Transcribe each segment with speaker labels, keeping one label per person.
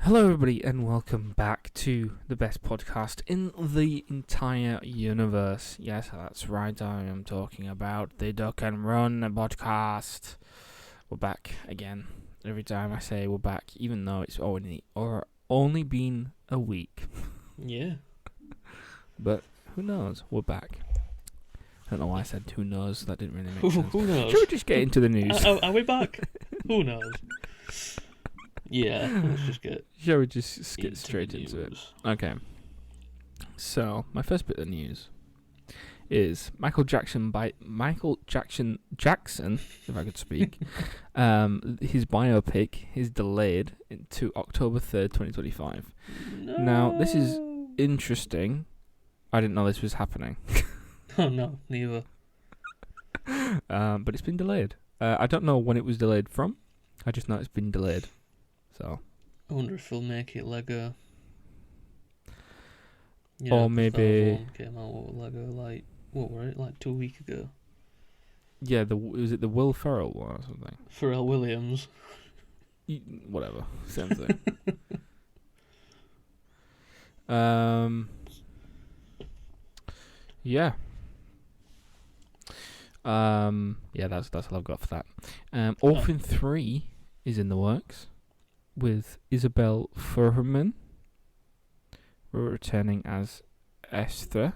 Speaker 1: Hello, everybody, and welcome back to the best podcast in the entire universe. Yes, that's right. I am talking about the Duck and Run podcast. We're back again. Every time I say we're back, even though it's only been a week.
Speaker 2: Yeah.
Speaker 1: But who knows? We're back. I don't know why I said who knows. That didn't really make sense.
Speaker 2: Who knows?
Speaker 1: Should we just get into the news?
Speaker 2: Are we back? Who knows? Yeah, let's just get.
Speaker 1: Shall we just get straight into it? Okay. So, my first bit of news is Michael Jackson, if I could speak. His biopic is delayed to October 3rd, 2025.
Speaker 2: No.
Speaker 1: Now, this is interesting. I didn't know this was happening.
Speaker 2: Oh no, neither.
Speaker 1: But it's been delayed. I don't know when it was delayed from. I just know it's been delayed. So.
Speaker 2: I wonder if they'll make it Lego.
Speaker 1: Or maybe
Speaker 2: one came out with Lego what were it, 2 weeks ago?
Speaker 1: Yeah, was it the Will Ferrell one or something?
Speaker 2: Pharrell Williams.
Speaker 1: Whatever, same thing. Yeah. Yeah, that's all I've got for that. Orphan 3 is in the works with Isabel Fuhrman returning as Esther.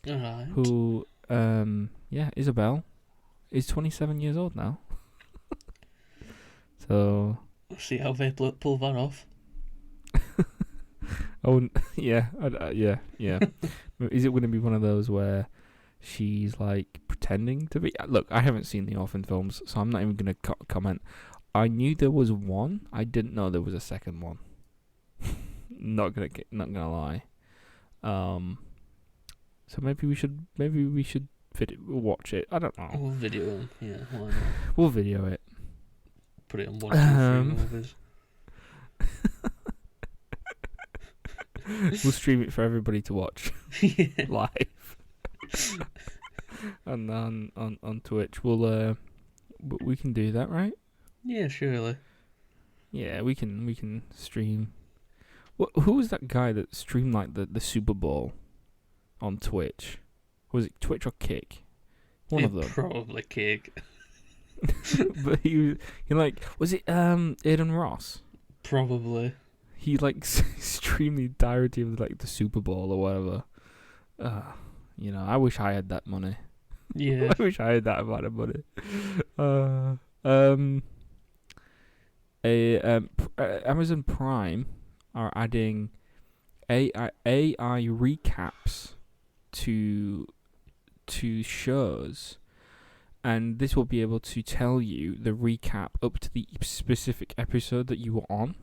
Speaker 2: Alright.
Speaker 1: Who, Isabel is 27 years old now. So.
Speaker 2: See how they pull that off.
Speaker 1: Oh, yeah. Is it going to be one of those where she's like pretending to be? Look, I haven't seen the Orphan films, so I'm not even going to comment. I knew there was one. I didn't know there was a second one. Not gonna lie. So maybe we should watch it. I don't know.
Speaker 2: We'll video them. Yeah, why not?
Speaker 1: We'll video it.
Speaker 2: Put it on 1, 2, 3 movies.
Speaker 1: We'll stream it for everybody to watch live. And on Twitch, we can do that, right?
Speaker 2: Yeah, surely.
Speaker 1: Yeah, we can stream. Who was that guy that streamed like the Super Bowl on Twitch? Was it Twitch or Kick? One of them.
Speaker 2: Probably Kick.
Speaker 1: But he was it Aiden Ross?
Speaker 2: Probably.
Speaker 1: He streamed the entirety of the Super Bowl or whatever. I wish I had that money.
Speaker 2: Yeah.
Speaker 1: I wish I had that amount of money. Amazon Prime are adding AI recaps to shows, and this will be able to tell you the recap up to the specific episode that you were on.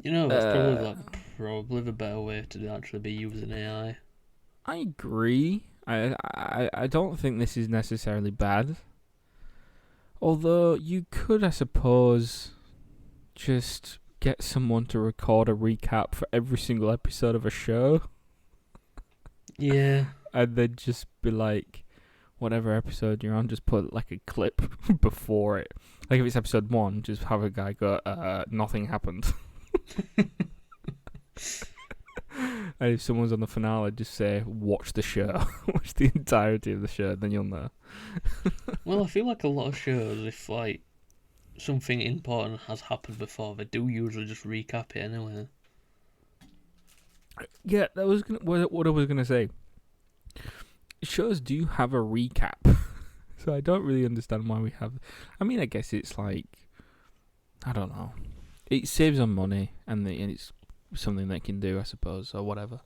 Speaker 2: That's probably the better way to actually be using AI.
Speaker 1: I agree. I don't think this is necessarily bad. Although you could, I suppose, just get someone to record a recap for every single episode of a show.
Speaker 2: Yeah.
Speaker 1: And then just be like, whatever episode you're on, just put like a clip before it. Like if it's episode 1, just have a guy go, nothing happened. And if someone's on the finale, just say, watch the show. Watch the entirety of the show, then you'll know.
Speaker 2: Well, I feel like a lot of shows, if something important has happened before, they do usually just recap it anyway.
Speaker 1: Yeah, that was what I was gonna say. Shows do have a recap, so I don't really understand why we have. I mean, I guess it's I don't know. It saves on money, and it's something they can do, I suppose, or whatever.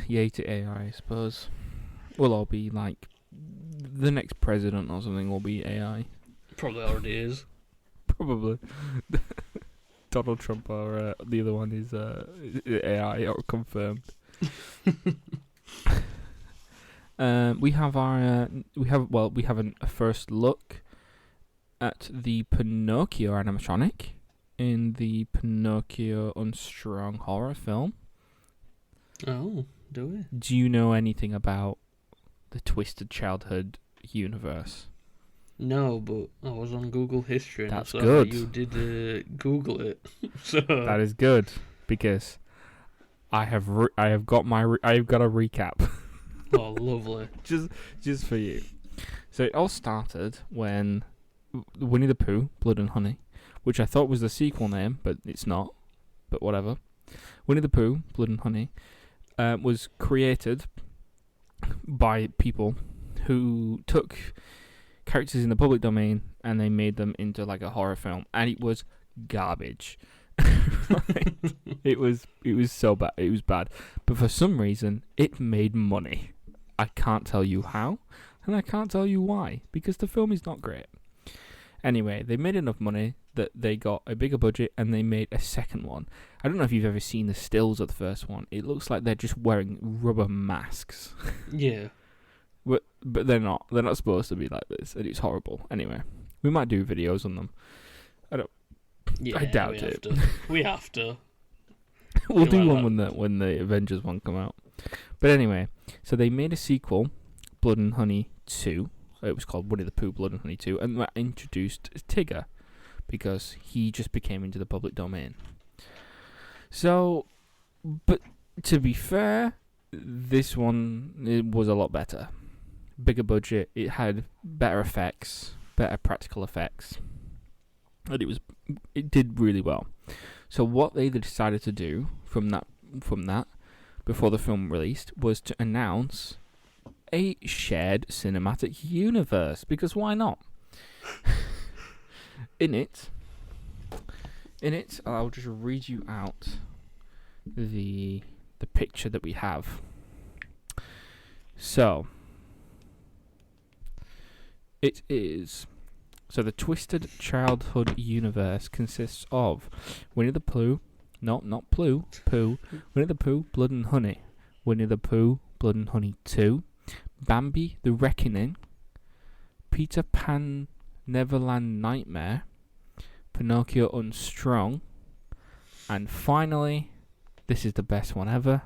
Speaker 1: Yay to AI, I suppose. We'll all be like the next president or something will be AI.
Speaker 2: Probably already is.
Speaker 1: Probably. Donald Trump or the other one is AI or confirmed. We have a first look at the Pinocchio animatronic in the Pinocchio Unstrung horror film.
Speaker 2: Oh, do we?
Speaker 1: Do you know anything about the Twisted Childhood universe?
Speaker 2: No, but I was on Google History and I
Speaker 1: That's
Speaker 2: saw
Speaker 1: good.
Speaker 2: that you did Google it. So
Speaker 1: That is good because I have got a recap
Speaker 2: oh, lovely.
Speaker 1: just for you. So it all started when Winnie the Pooh, Blood and Honey, which I thought was the sequel name, but it's not. But whatever. Winnie the Pooh, Blood and Honey, was created by people who took characters in the public domain and they made them into like a horror film, and it was garbage. Right? It was so bad. It was bad, but for some reason it made money. I can't tell you how, and I can't tell you why, because the film is not great. Anyway, they made enough money that they got a bigger budget and they made a second one. I don't know if you've ever seen the stills of the first one. It looks like they're just wearing rubber masks.
Speaker 2: Yeah.
Speaker 1: But they're not. They're not supposed to be like this, and it's horrible. Anyway, we might do videos on them.
Speaker 2: Yeah,
Speaker 1: I doubt it.
Speaker 2: We have to.
Speaker 1: We'll do one when the Avengers one come out. But anyway, so they made a sequel, Blood and Honey 2. It was called Winnie the Pooh, Blood and Honey 2, and that introduced Tigger because he just became into the public domain. So, but to be fair, this one it was a lot better. Bigger budget. It had better effects, better practical effects, and it did really well. So what they decided to do from that before the film released was to announce a shared cinematic universe, because why not? In it, I'll just read you out the picture that we have. So it is. So the Twisted Childhood universe consists of Winnie the Pooh, not Pooh, Winnie the Pooh, Blood and Honey, Winnie the Pooh, Blood and Honey 2, Bambi the Reckoning, Peter Pan Neverland Nightmare, Pinocchio Unstrung, and finally, this is the best one ever,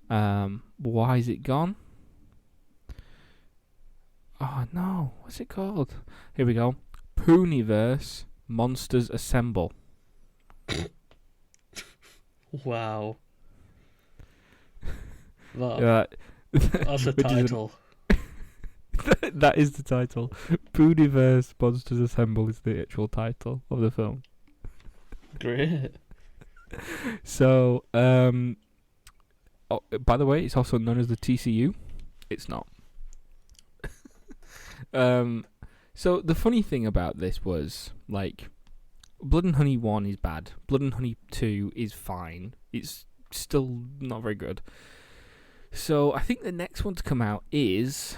Speaker 1: Why Is It Gone? Oh no, what's it called? Here we go. Poohniverse Monsters Assemble.
Speaker 2: Wow.
Speaker 1: That's
Speaker 2: a title.
Speaker 1: That is the title. Poohniverse Monsters Assemble is the actual title of the film.
Speaker 2: Great.
Speaker 1: So, by the way, it's also known as the TCU. It's not. So the funny thing about this was, like, Blood and Honey 1 is bad. Blood and Honey 2 is fine. It's still not very good. So I think the next one to come out is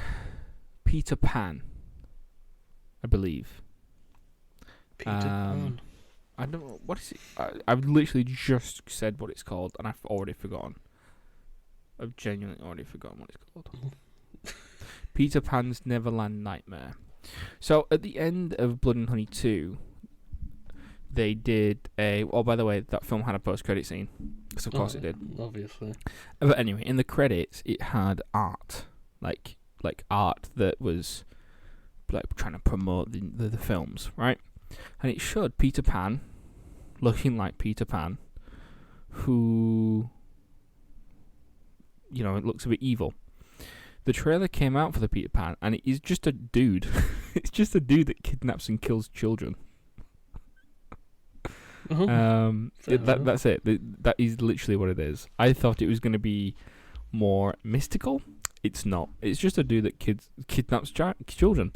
Speaker 1: Peter Pan, I believe.
Speaker 2: Peter Pan.
Speaker 1: I don't know, what is it? I've literally just said what it's called, and I've already forgotten. I've genuinely already forgotten what it's called. Peter Pan's Neverland Nightmare. So at the end of Blood and Honey 2, they did a... Oh, by the way, that film had a post-credit scene. Because of course it did.
Speaker 2: Obviously.
Speaker 1: But anyway, in the credits, it had art. Like art that was like trying to promote the films, right? And it showed Peter Pan looking like Peter Pan, who, you know, it looks a bit evil. The trailer came out for the Peter Pan, and it is just a dude. It's just a dude that kidnaps and kills children. That's it. That is literally what it is. I thought it was going to be more mystical. It's not. It's just a dude that kidnaps children.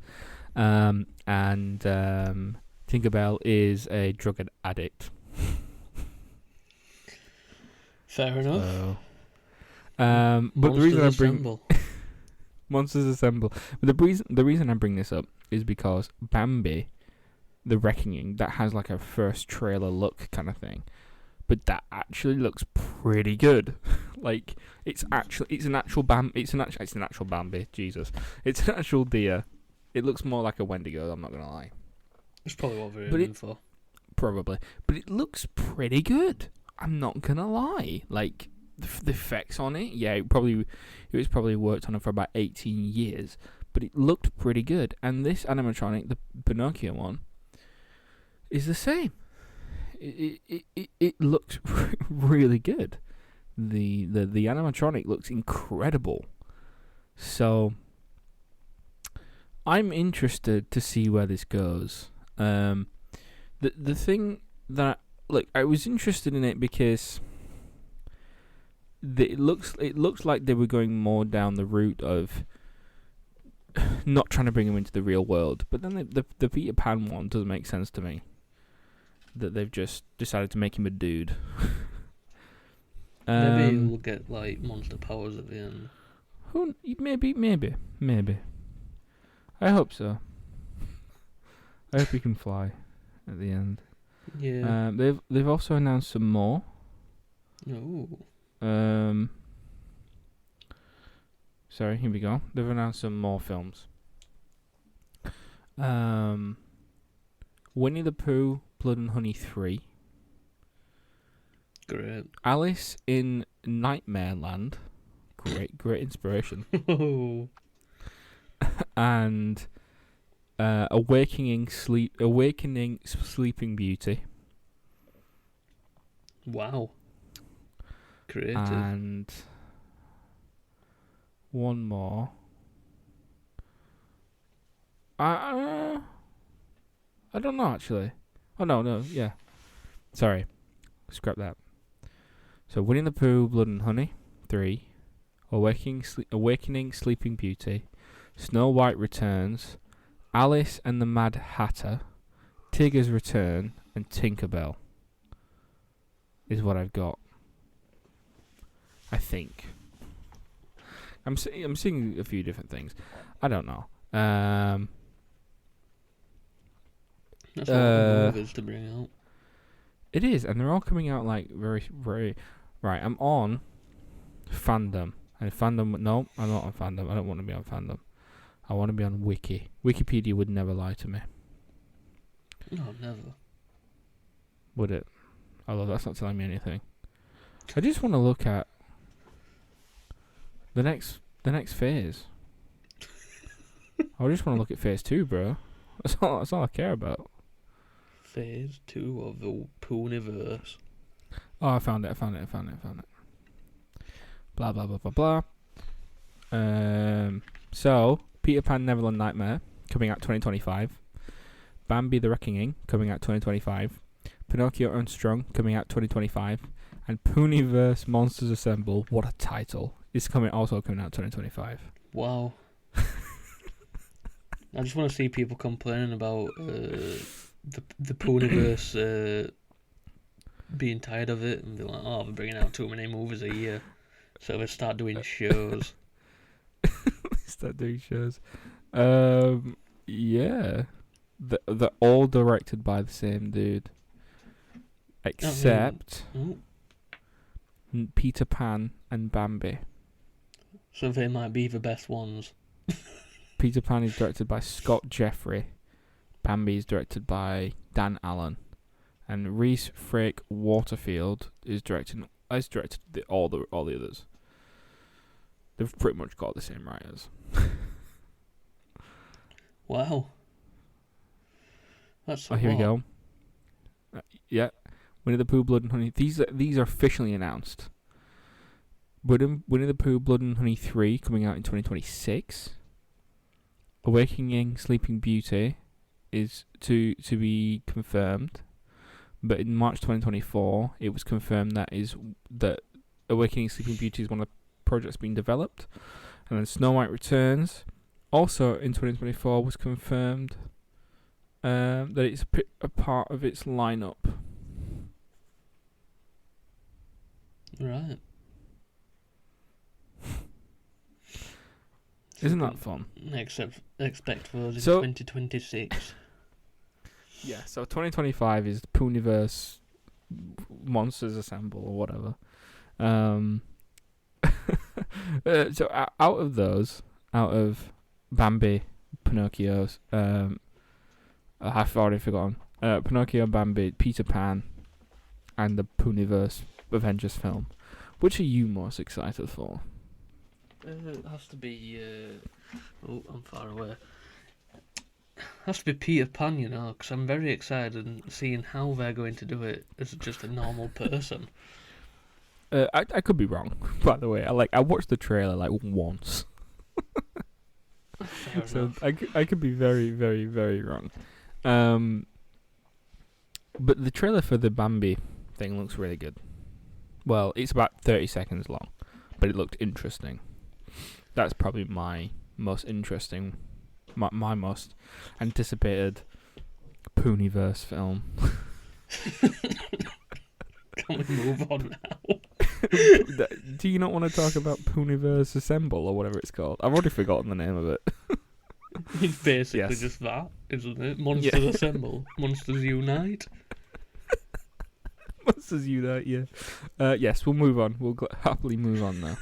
Speaker 1: And Tinkerbell is a drug addict.
Speaker 2: Fair enough.
Speaker 1: But the reason I bring
Speaker 2: Assemble.
Speaker 1: Monsters Assemble. But the reason I bring this up is because Bambi, the Reckoning, that has like a first trailer look kind of thing, but that actually looks pretty good. Like it's an actual Bambi. Jesus, it's an actual deer. It looks more like a Wendigo. I'm not gonna lie.
Speaker 2: That's probably what we're aiming for.
Speaker 1: Probably, but it looks pretty good. I'm not gonna lie. Like the effects on it, yeah, it was probably worked on it for about 18 years. but it looked pretty good. And this animatronic, the Pinocchio one, is the same. It looks really good. The animatronic looks incredible. So I'm interested to see where this goes. The thing that I was interested in it because it looks like they were going more down the route of not trying to bring him into the real world. But then the Peter Pan one doesn't make sense to me. That they've just decided to make him a dude.
Speaker 2: Maybe he'll get like monster powers at the end.
Speaker 1: Maybe. I hope so. I hope he can fly at the end.
Speaker 2: Yeah.
Speaker 1: They've also announced some more.
Speaker 2: Oh.
Speaker 1: Sorry, here we go. They've announced some more films. Winnie the Pooh, Blood and Honey 3.
Speaker 2: Great.
Speaker 1: Alice in Nightmare Land. Great inspiration.
Speaker 2: Oh.
Speaker 1: And Awakening Sleeping Beauty.
Speaker 2: Wow. Creative.
Speaker 1: And one more. I don't know actually. Oh no, yeah. Sorry. Scrap that. So Winnie the Pooh, Blood and Honey 3, Awakening Sleeping Beauty, Snow White Returns, Alice and the Mad Hatter, Tigger's Return, and Tinkerbell is what I've got. I think. I'm seeing a few different things. I don't know.
Speaker 2: That's a lot of movies to bring out.
Speaker 1: It is, and they're all coming out like very, very. Right, I'm on fandom. And fandom, no, I'm not on fandom. I don't want to be on fandom. I want to be on Wiki. Wikipedia would never lie to me.
Speaker 2: No, never.
Speaker 1: Would it? Although that's not telling me anything. I just want to look at the next phase. I just want to look at phase 2, bro. That's all I care about.
Speaker 2: Phase 2 of the Poohniverse.
Speaker 1: Oh, I found it. Blah, blah, blah, blah, blah. So, Peter Pan Neverland Nightmare, coming out 2025. Bambi the Reckoning, coming out 2025. Pinocchio Unstrung, coming out 2025. And Poohniverse Monsters Assemble, what a title, is also coming out 2025.
Speaker 2: Wow. I just want to see people complaining about the Poohniverse being tired of it and be like, oh, we're bringing out too many movies a year. So they start doing shows.
Speaker 1: Yeah. They're all directed by the same dude. Except Peter Pan and Bambi.
Speaker 2: So they might be the best ones.
Speaker 1: Peter Pan is directed by Scott Jeffrey. Bambi is directed by Dan Allen. And Reese Frake Waterfield is directed all the others. They've pretty much got the same writers.
Speaker 2: Wow. That's
Speaker 1: here we go. Yeah, Winnie the Pooh, Blood and Honey. These are officially announced. Winnie the Pooh, Blood and Honey 3 coming out in 2026. Awakening Sleeping Beauty is to be confirmed. But in March 2024, it was confirmed that Awakening Sleeping Beauty is one of the projects being developed. And then Snow White Returns, also in 2024, was confirmed that it's a part of its lineup.
Speaker 2: Right.
Speaker 1: Isn't that fun?
Speaker 2: Expect those in 2026.
Speaker 1: Yeah, so 2025 is Poohniverse Monsters Assemble or whatever. So out of Bambi, Pinocchio's, I've already forgotten. Pinocchio, Bambi, Peter Pan, and the Poohniverse Avengers film. Which are you most excited for?
Speaker 2: It has to be. Oh, I'm far away. Has to be Peter Pan, you know, because I'm very excited and seeing how they're going to do it as just a normal person.
Speaker 1: I could be wrong, by the way. I watched the trailer like once,
Speaker 2: Fair
Speaker 1: so
Speaker 2: enough.
Speaker 1: I could be very, very, very wrong. But the trailer for the Bambi thing looks really good. Well, it's about 30 seconds long, but it looked interesting. That's probably my most interesting, my most anticipated Poohniverse film.
Speaker 2: Can we move on now?
Speaker 1: Do you not want to talk about Poohniverse Assemble or whatever it's called? I've already forgotten the name of it.
Speaker 2: It's basically
Speaker 1: Yes.
Speaker 2: just that, isn't it? Monsters Assemble. Monsters Unite.
Speaker 1: Monsters Unite, yeah. Yes, we'll move on. We'll happily move on now.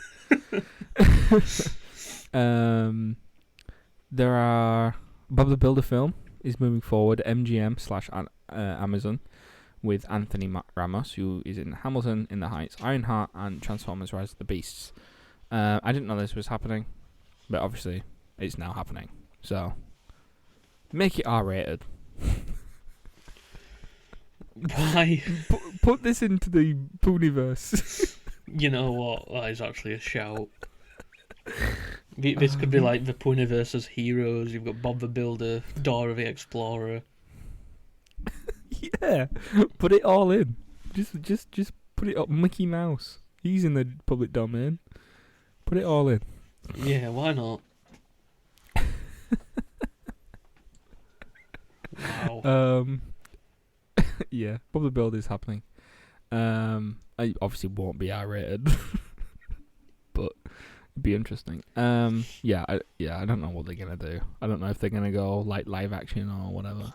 Speaker 1: There are Bob the Builder film is moving forward. MGM / Amazon with Anthony Ramos, who is in Hamilton, In the Heights, Ironheart, and Transformers: Rise of the Beasts. I didn't know this was happening, but obviously it's now happening. So make it R-rated.
Speaker 2: Why?
Speaker 1: Put this into the Poohniverse.
Speaker 2: You know what? That is actually a shout. This could be like the Poohniverse's heroes. You've got Bob the Builder, Dora the Explorer.
Speaker 1: Yeah, put it all in. Just put it up. Mickey Mouse. He's in the public domain. Put it all in.
Speaker 2: Yeah, why not? Wow.
Speaker 1: Yeah, Bob the Builder is happening. I obviously won't be R-rated, but it'd be interesting. Yeah, I don't know what they're gonna do. I don't know if they're gonna go like live action or whatever.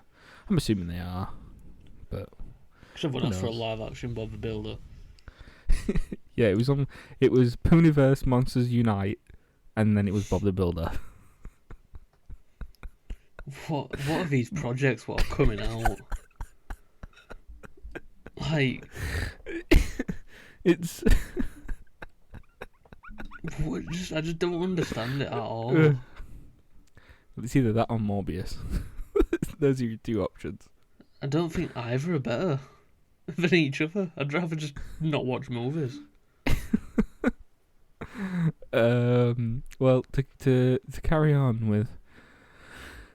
Speaker 1: I'm assuming they are, but
Speaker 2: Someone
Speaker 1: who
Speaker 2: asked for a
Speaker 1: knows?
Speaker 2: live action Bob the Builder.
Speaker 1: Yeah, it was Poohniverse Monsters Unite, and then it was Bob the Builder.
Speaker 2: What are these projects what are coming out? Like,
Speaker 1: It's
Speaker 2: I just don't understand it at all.
Speaker 1: it's either that or Morbius. Those are your two options.
Speaker 2: I don't think either are better than each other. I'd rather just not watch movies.
Speaker 1: Well, to carry on with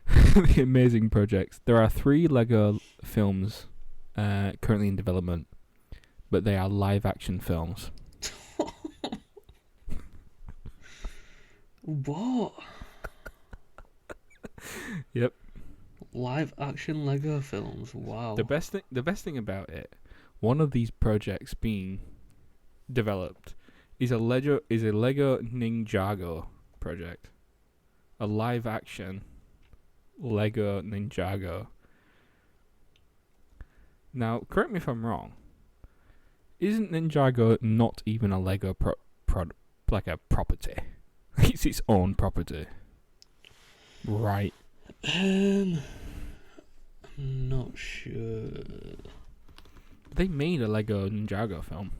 Speaker 1: the amazing projects, there are 3 Lego films currently in development, but they are live action films.
Speaker 2: What?
Speaker 1: Yep.
Speaker 2: Live action Lego films. Wow.
Speaker 1: The best thing about it, one of these projects being developed is a Lego Ninjago project. A live action Lego Ninjago. Now, correct me if I'm wrong. Isn't Ninjago not even a Lego like a property? It's its own property. Right.
Speaker 2: I'm not sure.
Speaker 1: They made a Lego Ninjago film.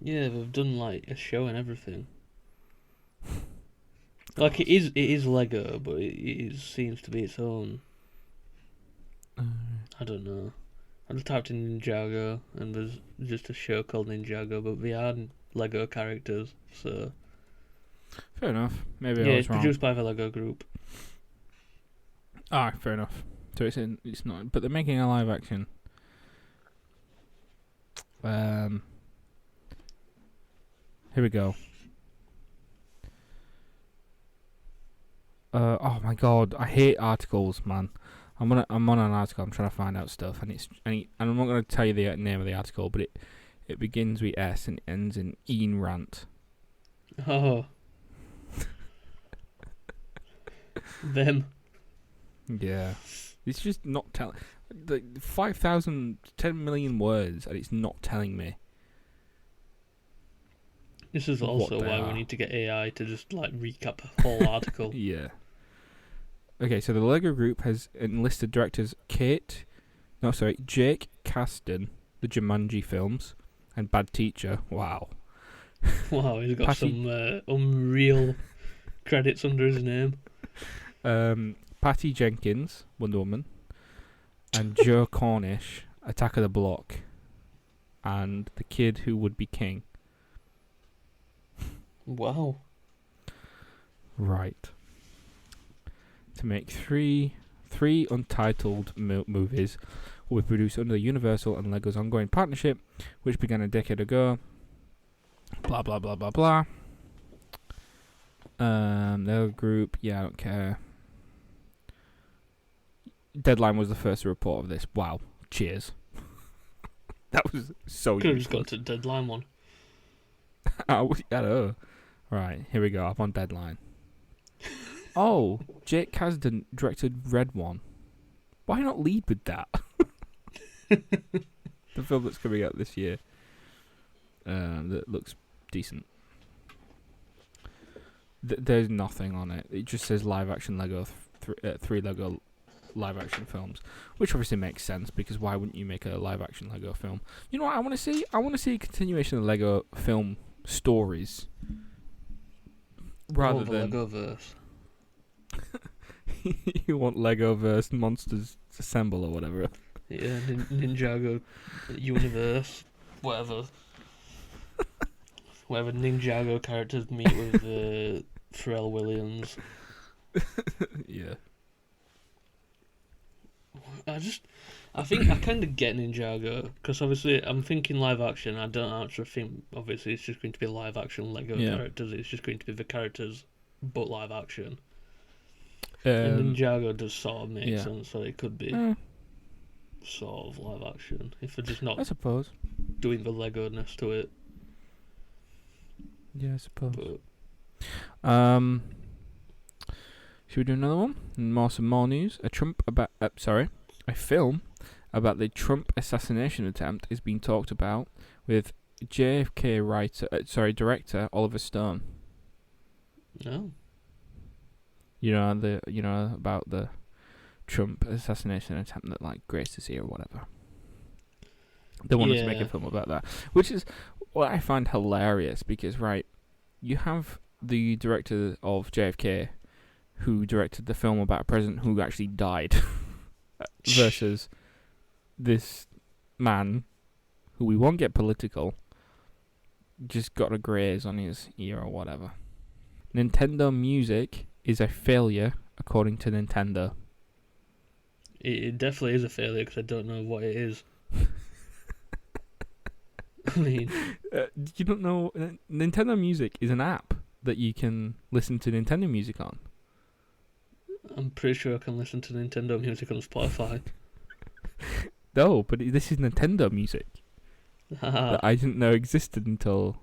Speaker 2: Yeah, they've done like a show and everything. Like it is Lego, but it seems to be its own. I don't know. I just typed in Ninjago and there's just a show called Ninjago, but they are Lego characters, so
Speaker 1: Fair enough. Maybe
Speaker 2: yeah,
Speaker 1: I was
Speaker 2: it's
Speaker 1: wrong.
Speaker 2: produced by the Lego Group.
Speaker 1: Fair enough. So it's not, but they're making a live action. Here we go. Oh my god, I hate articles, man. I'm on an article. I'm trying to find out stuff, and I'm not going to tell you the name of the article, but it begins with S and ends in Ian Rant.
Speaker 2: Oh. Them.
Speaker 1: Yeah, it's just not telling. The 5,000, 10 million words, and it's not telling me.
Speaker 2: This is
Speaker 1: What
Speaker 2: also
Speaker 1: they
Speaker 2: why
Speaker 1: are.
Speaker 2: we need to get AI to just like recap a whole article.
Speaker 1: Yeah. Okay, so the Lego Group has enlisted directors Jake Kasdan, the Jumanji films, and Bad Teacher, wow,
Speaker 2: Wow, he's got
Speaker 1: Patty
Speaker 2: some unreal credits under his name.
Speaker 1: Patty Jenkins, Wonder Woman, and Joe Cornish, Attack of the Block, and the kid who would be king.
Speaker 2: Wow.
Speaker 1: Right. To make three untitled movies will be produced under the Universal and Lego's ongoing partnership, which began a decade ago. Blah blah blah blah blah. Their group, yeah, I don't care. Deadline was the first report of this. Wow. Cheers. That was so
Speaker 2: Could have just
Speaker 1: useless.
Speaker 2: got to Deadline one.
Speaker 1: I know. Right, here we go. I'm on Deadline. Oh, Jake Kasdan directed Red One. Why not lead with that? The film that's coming out this year. That looks decent. There's nothing on it. It just says live action Lego, three Lego live action films, which obviously makes sense because why wouldn't you make a live action Lego film? You know what I want to see? I want to see a continuation of Lego film stories rather than
Speaker 2: Legoverse.
Speaker 1: you want Legoverse Monsters Assemble or whatever.
Speaker 2: Yeah, Ninjago Universe, whatever. Whatever Ninjago characters meet with Pharrell Williams.
Speaker 1: Yeah.
Speaker 2: I think I kind of get Ninjago because obviously I'm thinking live action. I don't actually think obviously it's just going to be live action Lego characters. It's just going to be the characters, but live action. And Ninjago does sort of make sense, so it could be sort of live action if they're just not,
Speaker 1: I suppose,
Speaker 2: doing the Lego-ness to it.
Speaker 1: Yeah, I suppose.
Speaker 2: But
Speaker 1: should we do another one? Some more news. A film about the Trump assassination attempt is being talked about with JFK director Oliver Stone.
Speaker 2: No.
Speaker 1: You know about the Trump assassination attempt that like Grace is here or whatever. They wanted to make a film about that, which is what I find hilarious because you have the director of JFK who directed the film about a president who actually died versus this man who we won't get political just got a graze on his ear or whatever. Nintendo Music is a failure according to Nintendo.
Speaker 2: It definitely is a failure because I don't know what it is. I mean,
Speaker 1: you don't know Nintendo Music is an app that you can listen to Nintendo Music on.
Speaker 2: I'm pretty sure I can listen to Nintendo Music on Spotify.
Speaker 1: No, but this is Nintendo Music that I didn't know existed until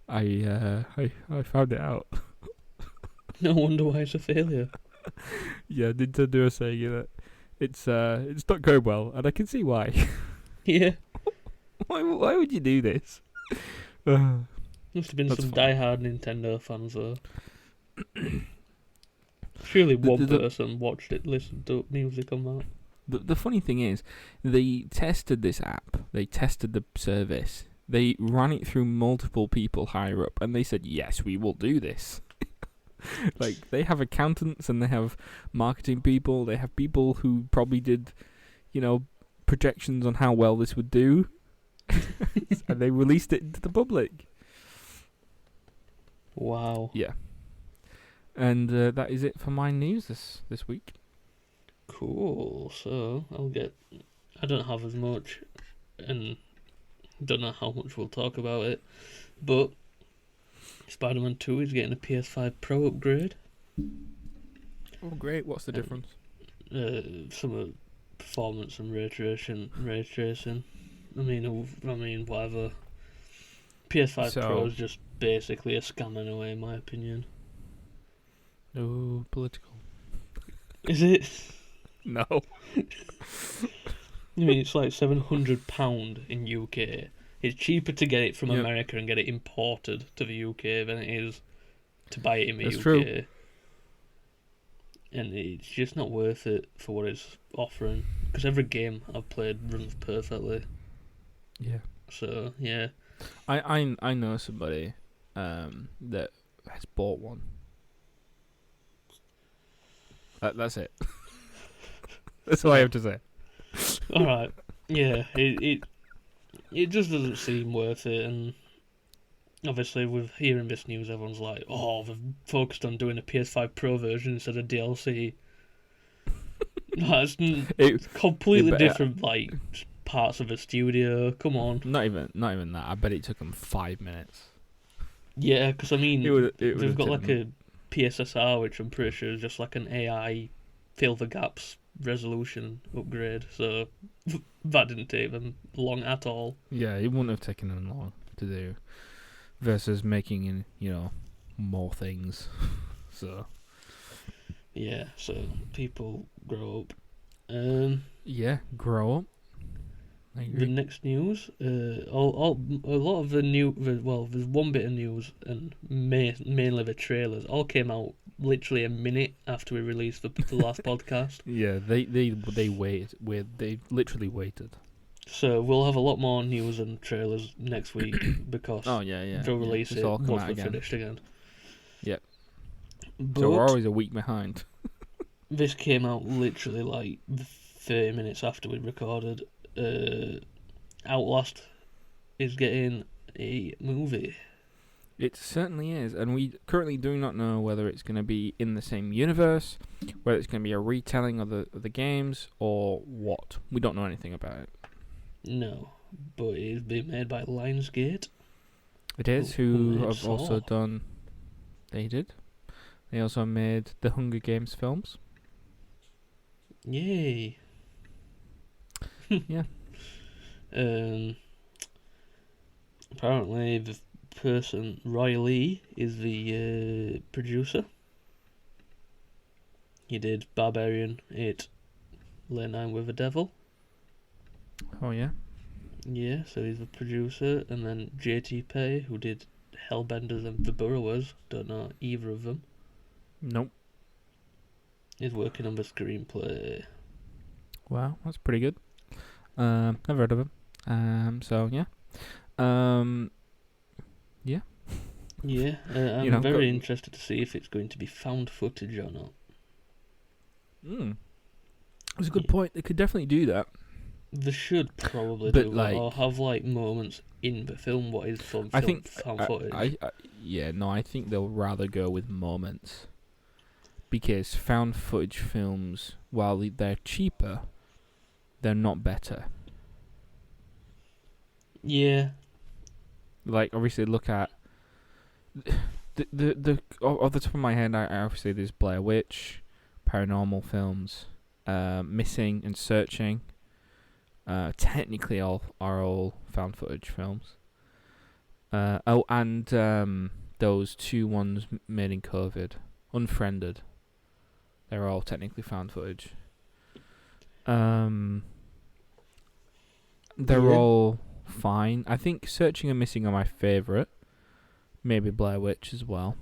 Speaker 1: I found it out.
Speaker 2: No wonder why it's a failure.
Speaker 1: Yeah, Nintendo are saying that it's not going well, and I can see why.
Speaker 2: Yeah.
Speaker 1: Why would you do this?
Speaker 2: Must have been some diehard Nintendo fans though. Surely one person watched it, listened to music on that.
Speaker 1: The funny thing is, they tested this app, they tested the service, they ran it through multiple people higher up, and they said, yes, we will do this. Like, they have accountants and they have marketing people, they have people who probably did, projections on how well this would do, and they released it to the public.
Speaker 2: Wow.
Speaker 1: Yeah. And that is it for my news this week.
Speaker 2: Cool. So I don't have as much, and don't know how much we'll talk about it, but Spider-Man 2 is getting a PS5 Pro upgrade.
Speaker 1: Oh, great! What's the difference?
Speaker 2: Some performance and ray tracing. I mean, whatever. PS5 Pro is just basically a scam anyway, in my opinion.
Speaker 1: No, political.
Speaker 2: Is it?
Speaker 1: No.
Speaker 2: I mean, it's like £700 in UK. It's cheaper to get it from America and get it imported to the UK than it is to buy it in the UK.
Speaker 1: True.
Speaker 2: And it's just not worth it for what it's offering. Because every game I've played runs perfectly.
Speaker 1: Yeah.
Speaker 2: So, yeah.
Speaker 1: I know somebody that has bought one. That's it. That's all I have to say.
Speaker 2: All right. Yeah. It just doesn't seem worth it, and obviously with hearing this news, everyone's like, "Oh, they've focused on doing a PS5 Pro version instead of DLC." No, it's completely different, like parts of a studio. Come on.
Speaker 1: Not even that. I bet it took them 5 minutes.
Speaker 2: Yeah, because I mean, they've got like
Speaker 1: taken
Speaker 2: a PSSR, which I'm pretty sure is just like an AI fill the gaps resolution upgrade. So that didn't take them long at all.
Speaker 1: Yeah, it wouldn't have taken them long to do, versus making more things. So
Speaker 2: Yeah, so people grow up.
Speaker 1: yeah, grow up. I agree.
Speaker 2: The next news, a lot of there's one bit of news, and mainly the trailers, all came out literally a minute after we released the last podcast.
Speaker 1: Yeah, they waited. They literally waited.
Speaker 2: So we'll have a lot more news and trailers next week because
Speaker 1: Oh yeah.
Speaker 2: they'll release
Speaker 1: It's
Speaker 2: it
Speaker 1: all come
Speaker 2: once
Speaker 1: out
Speaker 2: we're
Speaker 1: again.
Speaker 2: finished again.
Speaker 1: Yep.
Speaker 2: But
Speaker 1: So we're always a week behind.
Speaker 2: this came out literally like 30 minutes after we recorded. Outlast is getting a movie.
Speaker 1: It certainly is, and we currently do not know whether it's going to be in the same universe, whether it's going to be a retelling of the games, or what. We don't know anything about it.
Speaker 2: No, but it is being made by Lionsgate.
Speaker 1: It is,
Speaker 2: who
Speaker 1: who
Speaker 2: made
Speaker 1: have
Speaker 2: Saw.
Speaker 1: also done... They did. They also made the Hunger Games films.
Speaker 2: Yay.
Speaker 1: Yeah.
Speaker 2: Apparently the person, Roy Lee, is the producer. He did Barbarian 8, Late Night with the Devil.
Speaker 1: Oh, yeah?
Speaker 2: Yeah, so he's the producer. And then J.T. Pei, who did Hellbenders and The Burrowers, don't know either of them,
Speaker 1: Nope.
Speaker 2: is working on the screenplay.
Speaker 1: Wow, that's pretty good. Never heard of him. So, yeah. Yeah.
Speaker 2: Yeah, I'm very interested to see if it's going to be found footage or not.
Speaker 1: That's a good point. They could definitely do that.
Speaker 2: They should probably
Speaker 1: But,
Speaker 2: do
Speaker 1: like-
Speaker 2: that, or have like moments in the film what is found
Speaker 1: I think
Speaker 2: footage.
Speaker 1: I think they'll rather go with moments, because found footage films, while they're cheaper, they're not better.
Speaker 2: Yeah,
Speaker 1: Like, obviously, look at the off the top of my head, I obviously there's Blair Witch, paranormal films, Missing and Searching. Technically, all found footage films. And those two ones made in COVID, Unfriended. They're all technically found footage. They're
Speaker 2: Yeah.
Speaker 1: all fine. I think Searching and Missing are my favourite. Maybe Blair Witch as well.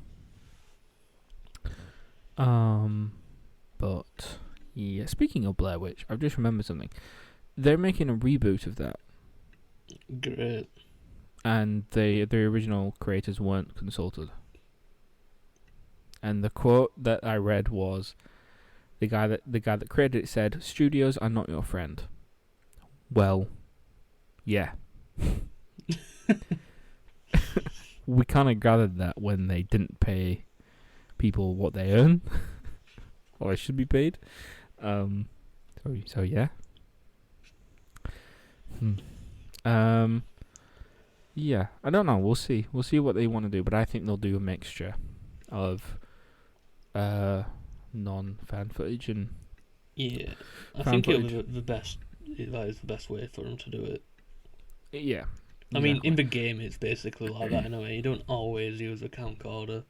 Speaker 1: But yeah, speaking of Blair Witch, I've just remembered something. They're making a reboot of that,
Speaker 2: great.
Speaker 1: and the original creators weren't consulted. And the quote that I read was, the guy that created it said, "Studios are not your friend." Well, yeah. We kind of gathered that when they didn't pay people what they earn, or should be paid. So yeah. Yeah, I don't know. We'll see. We'll see what they want to do, but I think they'll do a mixture of non-fan footage and
Speaker 2: Yeah, I
Speaker 1: Fan
Speaker 2: think it'll
Speaker 1: footage.
Speaker 2: be the best. That is the best way for them to do it.
Speaker 1: yeah.
Speaker 2: I mean,
Speaker 1: exactly.
Speaker 2: in the game, it's basically like that anyway. You don't always use a camcorder.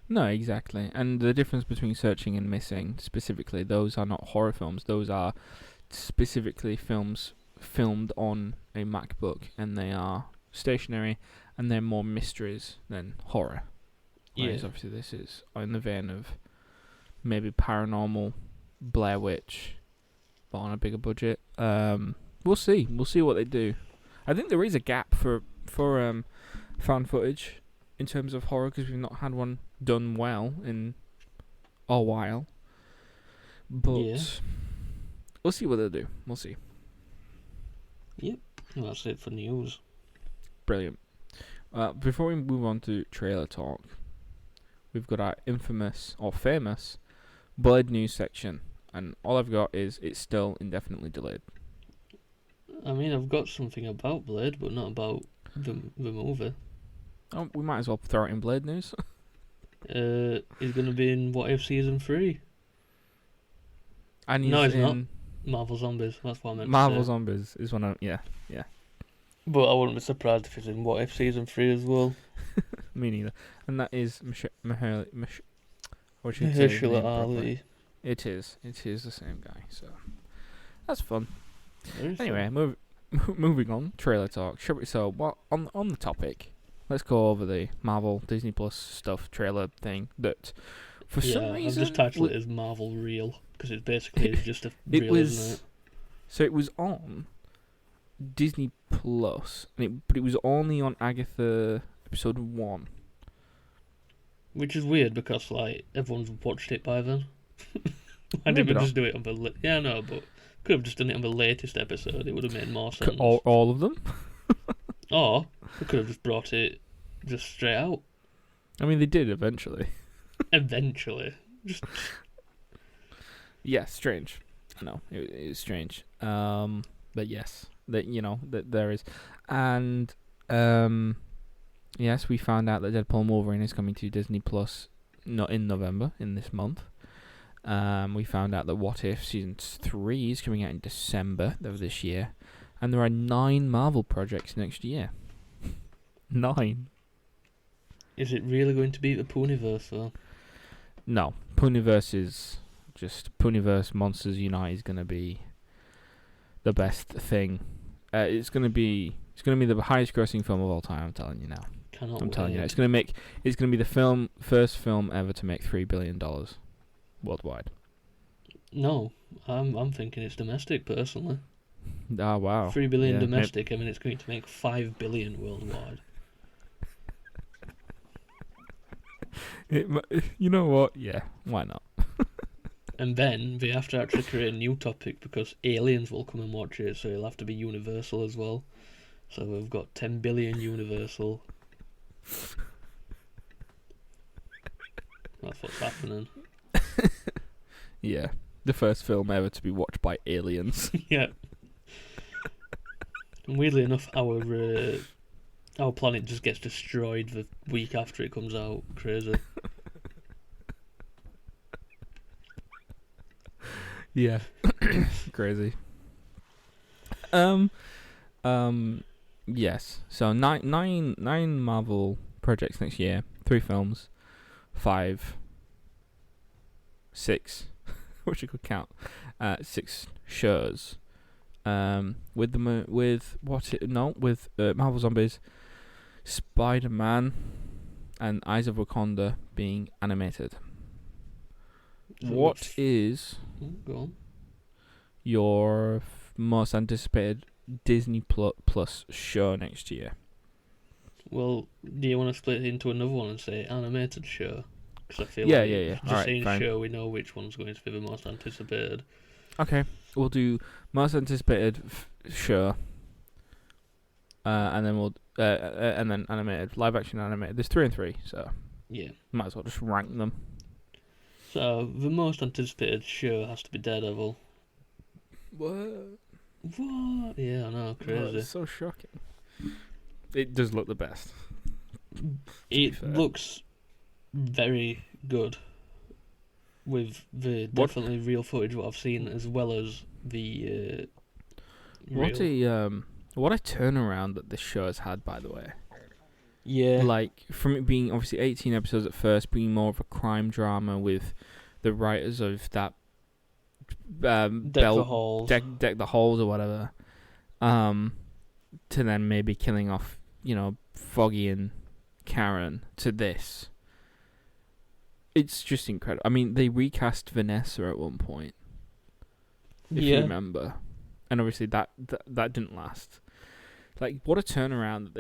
Speaker 1: No, exactly. And the difference between Searching and Missing, specifically, those are not horror films. Those are specifically films filmed on a MacBook, and they are stationary, and they're more mysteries than horror. Whereas
Speaker 2: Yeah.
Speaker 1: obviously this is in the vein of maybe paranormal, Blair Witch, but on a bigger budget. We'll see. We'll see what they do. I think there is a gap for for found footage in terms of horror, because we've not had one done well in a while. But
Speaker 2: Yeah.
Speaker 1: we'll see what they'll do. We'll see.
Speaker 2: Yep. Well, that's it for news.
Speaker 1: Brilliant. Before we move on to trailer talk, we've got our infamous or famous Blade news section, and all I've got is it's still indefinitely delayed.
Speaker 2: I mean, I've got something about Blade, but not about the movie.
Speaker 1: Oh, we might as well throw it in Blade news.
Speaker 2: He's going to be in What If Season 3.
Speaker 1: And he's
Speaker 2: No, he's not.
Speaker 1: in
Speaker 2: Marvel Zombies, that's what I meant
Speaker 1: Marvel
Speaker 2: to say.
Speaker 1: Zombies is one of yeah.
Speaker 2: But I wouldn't be surprised if he's in What If Season 3 as well.
Speaker 1: Me neither. And that is Mahershala
Speaker 2: Mahershala Ali.
Speaker 1: It is the same guy. So that's fun.
Speaker 2: Very fun.
Speaker 1: Anyway, moving on. Trailer talk. So what on the topic? Let's go over the Marvel Disney Plus stuff trailer thing that for some reason
Speaker 2: I've just titled it as Marvel Real because it basically is just a reel, isn't it?
Speaker 1: So it was on Disney Plus, but it was only on Agatha episode 1.
Speaker 2: Which is weird because like everyone's watched it by then. Why
Speaker 1: Maybe
Speaker 2: didn't we
Speaker 1: not.
Speaker 2: just do it on the yeah, no, but could have just done it on the latest episode. It would have made more sense.
Speaker 1: All of them.
Speaker 2: Or we could have just brought it just straight out.
Speaker 1: I mean, they did eventually.
Speaker 2: Eventually, just
Speaker 1: Yeah, strange. I know it is strange. But yes, that there is, and yes, we found out that Deadpool and Wolverine is coming to Disney Plus, not in November, in this month. We found out that What If Season 3 is coming out in December of this year, and there are 9 Marvel projects next year. 9.
Speaker 2: is it really going to be the Poohniverse though?
Speaker 1: No, Poohniverse is just Poohniverse Monsters Unite is gonna be the best thing. It's gonna be the highest grossing film of all time. I'm telling you now.
Speaker 2: Cannot
Speaker 1: Telling you,
Speaker 2: wait.
Speaker 1: it's gonna be the first film ever to make $3 billion worldwide.
Speaker 2: No, I'm thinking it's domestic personally.
Speaker 1: Ah, wow.
Speaker 2: 3 billion
Speaker 1: Yeah,
Speaker 2: domestic. I mean, it's going to make 5 billion worldwide.
Speaker 1: You know what? Yeah, why not?
Speaker 2: And then they have to actually create a new topic because aliens will come and watch it, so it'll have to be Universal as well. So we've got 10 billion Universal. That's what's happening.
Speaker 1: Yeah, the first film ever to be watched by aliens.
Speaker 2: Yeah. And weirdly enough, our planet just gets destroyed the week after it comes out. Crazy.
Speaker 1: Yeah, crazy. Yes. So nine Marvel projects next year. 3 films, 5, 6. Which you could count. 6 shows. With Marvel Zombies, Spider-Man, and Eyes of Wakanda being animated.
Speaker 2: So
Speaker 1: What is
Speaker 2: go on.
Speaker 1: your most anticipated Disney Plus show next year?
Speaker 2: Well, do you want to split it into another one and say animated show? Because I feel
Speaker 1: Yeah.
Speaker 2: just
Speaker 1: Alright,
Speaker 2: saying
Speaker 1: fine.
Speaker 2: show, we know which one's going to be the most anticipated.
Speaker 1: Okay, we'll do most anticipated show, and then and then animated, live action animated. There's 3 and 3, so
Speaker 2: Yeah.
Speaker 1: might as well just rank them.
Speaker 2: So the most anticipated show has to be Daredevil.
Speaker 1: What?
Speaker 2: What? Yeah, I know, crazy.
Speaker 1: It's so shocking. It does look the best.
Speaker 2: It
Speaker 1: fair.
Speaker 2: looks very good with the
Speaker 1: What-
Speaker 2: definitely real footage what I've seen, as well as the
Speaker 1: What
Speaker 2: real.
Speaker 1: a turnaround that this show has had, by the way.
Speaker 2: Yeah,
Speaker 1: Like, from it being obviously 18 episodes at first, being more of a crime drama with the writers of that
Speaker 2: Deck the Halls.
Speaker 1: Deck the Halls or whatever, to then maybe killing off, Foggy and Karen, to this. It's just incredible. I mean, they recast Vanessa at one point, if you
Speaker 2: Yeah,
Speaker 1: remember, and obviously that didn't last. Like, what a turnaround that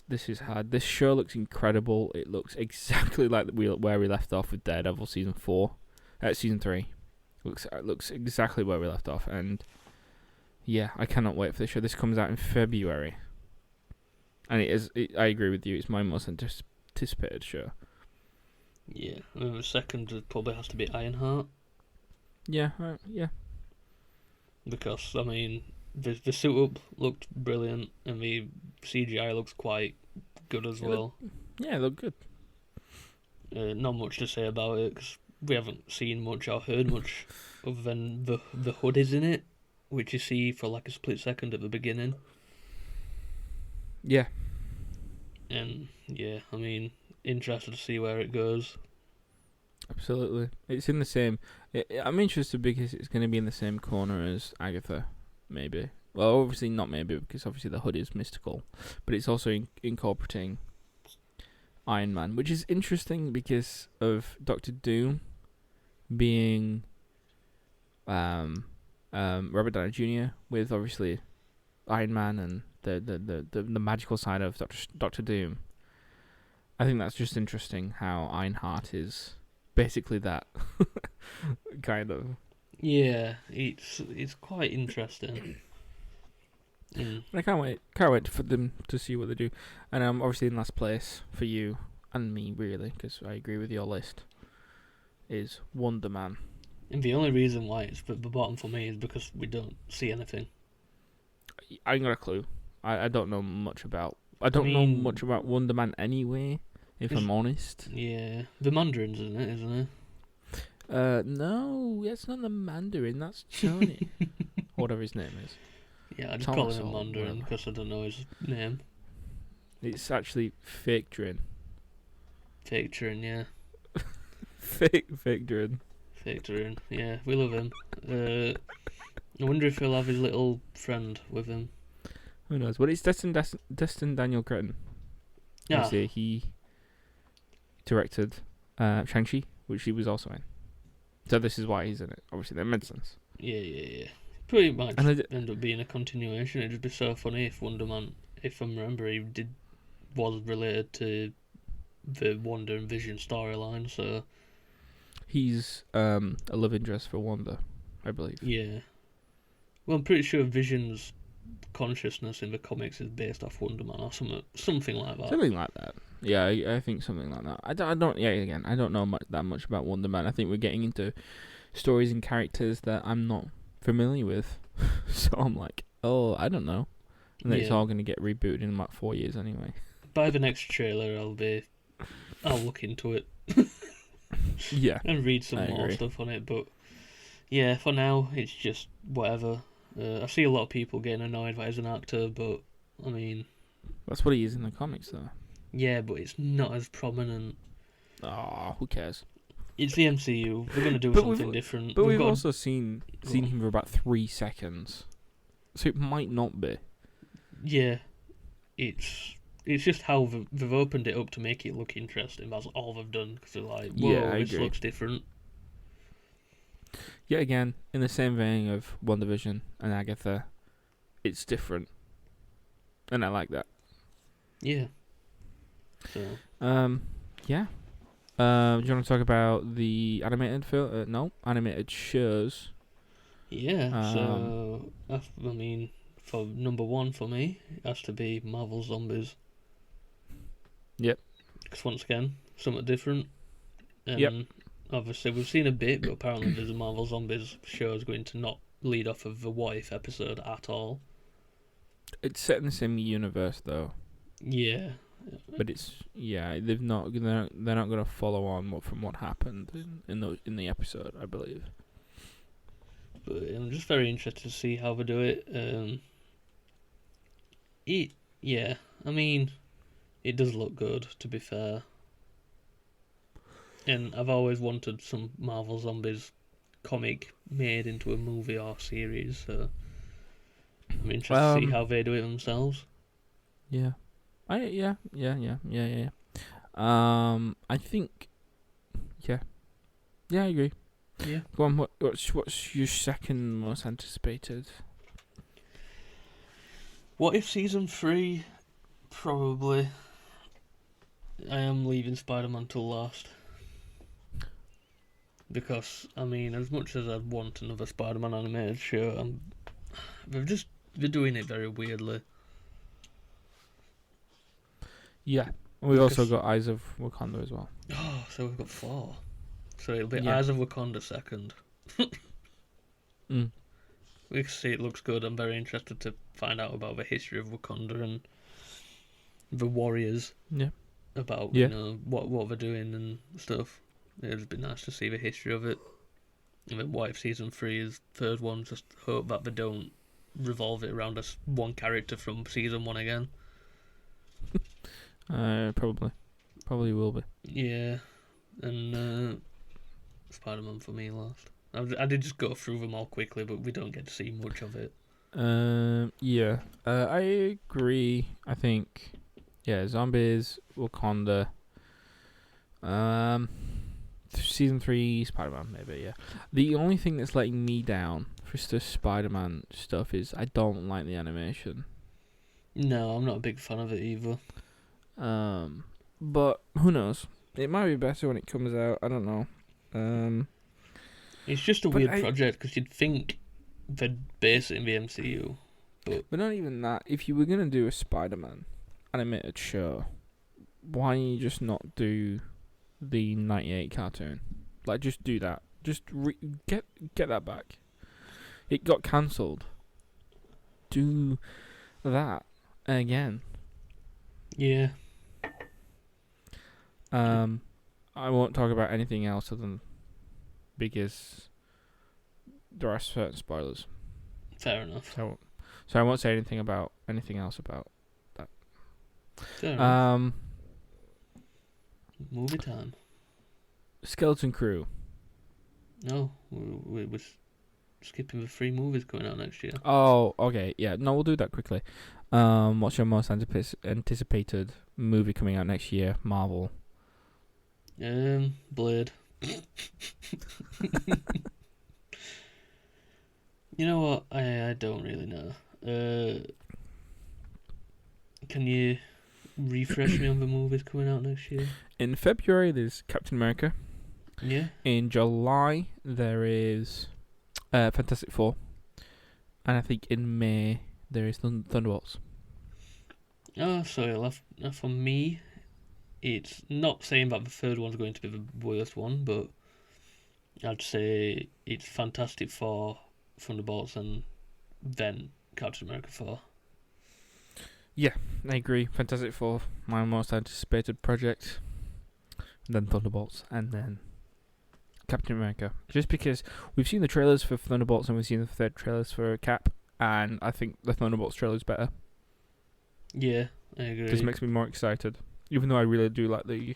Speaker 1: this has had. This show looks incredible. It looks exactly like where we left off with Daredevil season 3. Looks exactly where we left off, and yeah, I cannot wait for the show. This comes out in February, and I agree with you. It's my most anticipated show.
Speaker 2: Yeah, the second probably has to be Ironheart.
Speaker 1: Yeah, yeah.
Speaker 2: Because I mean, the suit up looked brilliant, and the CGI looks quite good as well.
Speaker 1: It looked good.
Speaker 2: Not much to say about it because we haven't seen much or heard much other than the hood is in it, which you see for like a split second at the beginning.
Speaker 1: Yeah.
Speaker 2: And yeah, I mean, interested to see where it goes.
Speaker 1: Absolutely. It's in the same... I'm interested because it's going to be in the same corner as Agatha, maybe. Well, obviously not maybe, because obviously the hood is mystical. But it's also incorporating Iron Man, which is interesting because of Doctor Doom being Robert Downey Jr. with obviously Iron Man and the magical side of Doctor Doom. I think that's just interesting how Ironheart is basically that kind of.
Speaker 2: Yeah, it's quite interesting.
Speaker 1: I can't wait for them to see what they do. And obviously in last place for you and me, really, because I agree with your list, is Wonder Man.
Speaker 2: And the only reason why it's at the bottom for me is because we don't see anything.
Speaker 1: I ain't got a clue. I don't know much about. I don't know much about Wonder Man anyway, if I'm honest.
Speaker 2: Yeah, the Mandarin's in it, isn't it?
Speaker 1: No, that's not the Mandarin. That's Johnny, whatever his name is.
Speaker 2: Yeah, I just
Speaker 1: Thomas
Speaker 2: call him Mandarin because I don't know his name.
Speaker 1: It's actually Fake Drin.
Speaker 2: Fake Drin, yeah.
Speaker 1: Fake Drin.
Speaker 2: Fake Drin, yeah, we love him. I wonder if he'll have his little friend with him.
Speaker 1: Who knows? Well, it's Destin Daniel Cretton.
Speaker 2: Yeah.
Speaker 1: Obviously, he directed Shang-Chi, which he was also in. So this is why he's in it. Obviously, that made sense.
Speaker 2: Yeah. Pretty much end up being a continuation. It'd be so funny if Wonder Man, if I remember, was related to the Wonder and Vision storyline. So
Speaker 1: he's a love interest for Wanda, I believe.
Speaker 2: Yeah. Well, I'm pretty sure Vision's consciousness in the comics is based off Wonder Man or something like that.
Speaker 1: Something like that. Yeah, I think something like that. I don't. Yeah, again, I don't know that much about Wonder Man. I think we're getting into stories and characters that I'm not familiar with. So I'm like, oh, I don't know. And then it's all going to get rebooted in about 4 years anyway.
Speaker 2: By the next trailer, I'll look into it.
Speaker 1: Yeah.
Speaker 2: And read some more stuff on it. But yeah, for now, it's just whatever. I see a lot of people getting annoyed that he's an actor, but I mean,
Speaker 1: that's what he is in the comics, though.
Speaker 2: Yeah, but it's not as prominent.
Speaker 1: Oh, who cares?
Speaker 2: It's the MCU. We're going to do something different.
Speaker 1: But we've also seen him for about 3 seconds, so it might not be.
Speaker 2: Yeah, it's just how they've opened it up to make it look interesting. That's all they've done, because they're like, whoa, this looks different.
Speaker 1: Yet again, in the same vein of WandaVision and Agatha, it's different, and I like that.
Speaker 2: Yeah. So.
Speaker 1: Yeah. Do you want to talk about the animated animated shows?
Speaker 2: Yeah. So I mean, for number one for me, it has to be Marvel Zombies.
Speaker 1: Yep.
Speaker 2: Because once again, something different. And
Speaker 1: yep.
Speaker 2: Obviously, we've seen a bit, but apparently there's a Marvel Zombies show is going to not lead off of the What If episode at all.
Speaker 1: It's set in the same universe, though.
Speaker 2: Yeah.
Speaker 1: But they're not going to follow on from what happened in the episode, I believe.
Speaker 2: But I'm just very interested to see how they do it. I mean, it does look good, to be fair. And I've always wanted some Marvel Zombies comic made into a movie or series, so I'm interested to see how they do it themselves.
Speaker 1: Yeah. I think, yeah, I agree.
Speaker 2: Yeah.
Speaker 1: Go on. What's your second most anticipated?
Speaker 2: What if season 3? Probably. I am leaving Spider-Man till last. Because, I mean, as much as I'd want another Spider-Man animated show, they're doing it very weirdly.
Speaker 1: Yeah. We've also got Eyes of Wakanda as well.
Speaker 2: Oh, so we've got 4. So it'll be
Speaker 1: Yeah.
Speaker 2: Eyes of Wakanda second.
Speaker 1: Mm.
Speaker 2: We can see it looks good. I'm very interested to find out about the history of Wakanda and the warriors.
Speaker 1: Yeah.
Speaker 2: About
Speaker 1: Yeah.
Speaker 2: what they're doing and stuff. It'd be nice to see the history of it. And then what if season 3 is third one? Just hope that they don't revolve it around us one character from season 1 again.
Speaker 1: Probably will be.
Speaker 2: Yeah, and Spider-Man for me last. I did just go through them all quickly, but we don't get to see much of it.
Speaker 1: Yeah. I agree. I think, yeah, zombies, Wakanda. Season 3, Spider-Man, maybe, yeah. The only thing that's letting me down for the Spider-Man stuff is I don't like the animation.
Speaker 2: No, I'm not a big fan of it either.
Speaker 1: But who knows? It might be better when it comes out. I don't know.
Speaker 2: It's just a weird project because you'd think they'd base it in the MCU. But
Speaker 1: not even that. If you were going to do a Spider-Man animated show, why don't you just not do the 98 cartoon? Like, just do that. Just get that back. It got cancelled. Do that again.
Speaker 2: Yeah.
Speaker 1: I won't talk about anything else other than because there are certain spoilers.
Speaker 2: Fair enough.
Speaker 1: So I won't say anything else about that.
Speaker 2: Fair enough. Movie time.
Speaker 1: Skeleton Crew.
Speaker 2: No, we're skipping the 3 movies coming out next year.
Speaker 1: Oh, okay, yeah. No, we'll do that quickly. What's your most anticipated movie coming out next year? Marvel.
Speaker 2: Blade. You know what? I don't really know. Can you refresh me on the movies coming out next year?
Speaker 1: In February, there's Captain America.
Speaker 2: Yeah.
Speaker 1: In July, there is Fantastic Four. And I think in May, there is Thunderbolts.
Speaker 2: Oh, so for me, it's not saying that the third one's going to be the worst one, but I'd say it's Fantastic Four, Thunderbolts, and then Captain America 4.
Speaker 1: Yeah, I agree. Fantastic Four, my most anticipated project. Then Thunderbolts, and then Captain America. Just because we've seen the trailers for Thunderbolts and we've seen the third trailers for Cap, and I think the Thunderbolts trailer is better.
Speaker 2: Yeah, I agree.
Speaker 1: Because it makes me more excited. Even though I really do like the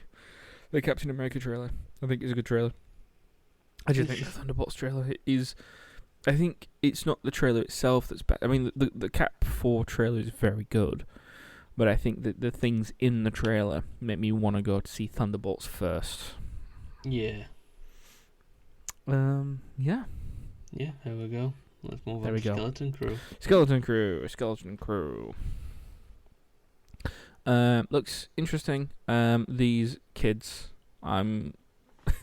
Speaker 1: Captain America trailer. I think it's a good trailer. I just think the Thunderbolts trailer is... I think it's not the trailer itself that's bad. I mean, the Cap 4 trailer is very good. But I think that the things in the trailer make me want to go to see Thunderbolts first.
Speaker 2: Yeah.
Speaker 1: Yeah.
Speaker 2: Yeah, there we go. Let's move
Speaker 1: There
Speaker 2: on
Speaker 1: we
Speaker 2: to
Speaker 1: go.
Speaker 2: Skeleton Crew.
Speaker 1: Skeleton Crew. Looks interesting. These kids,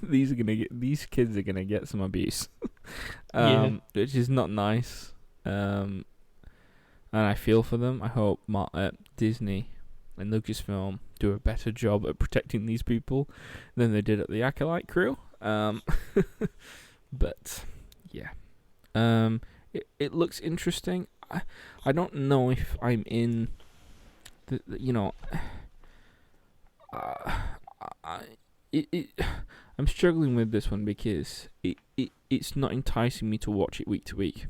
Speaker 1: these kids are gonna get some abuse. Which is not nice. And I feel for them. I hope Disney and Lucasfilm do a better job at protecting these people than they did at the Acolyte Crew. But yeah, it looks interesting. I don't know if I'm in the I'm struggling with this one because it's not enticing me to watch it week to week.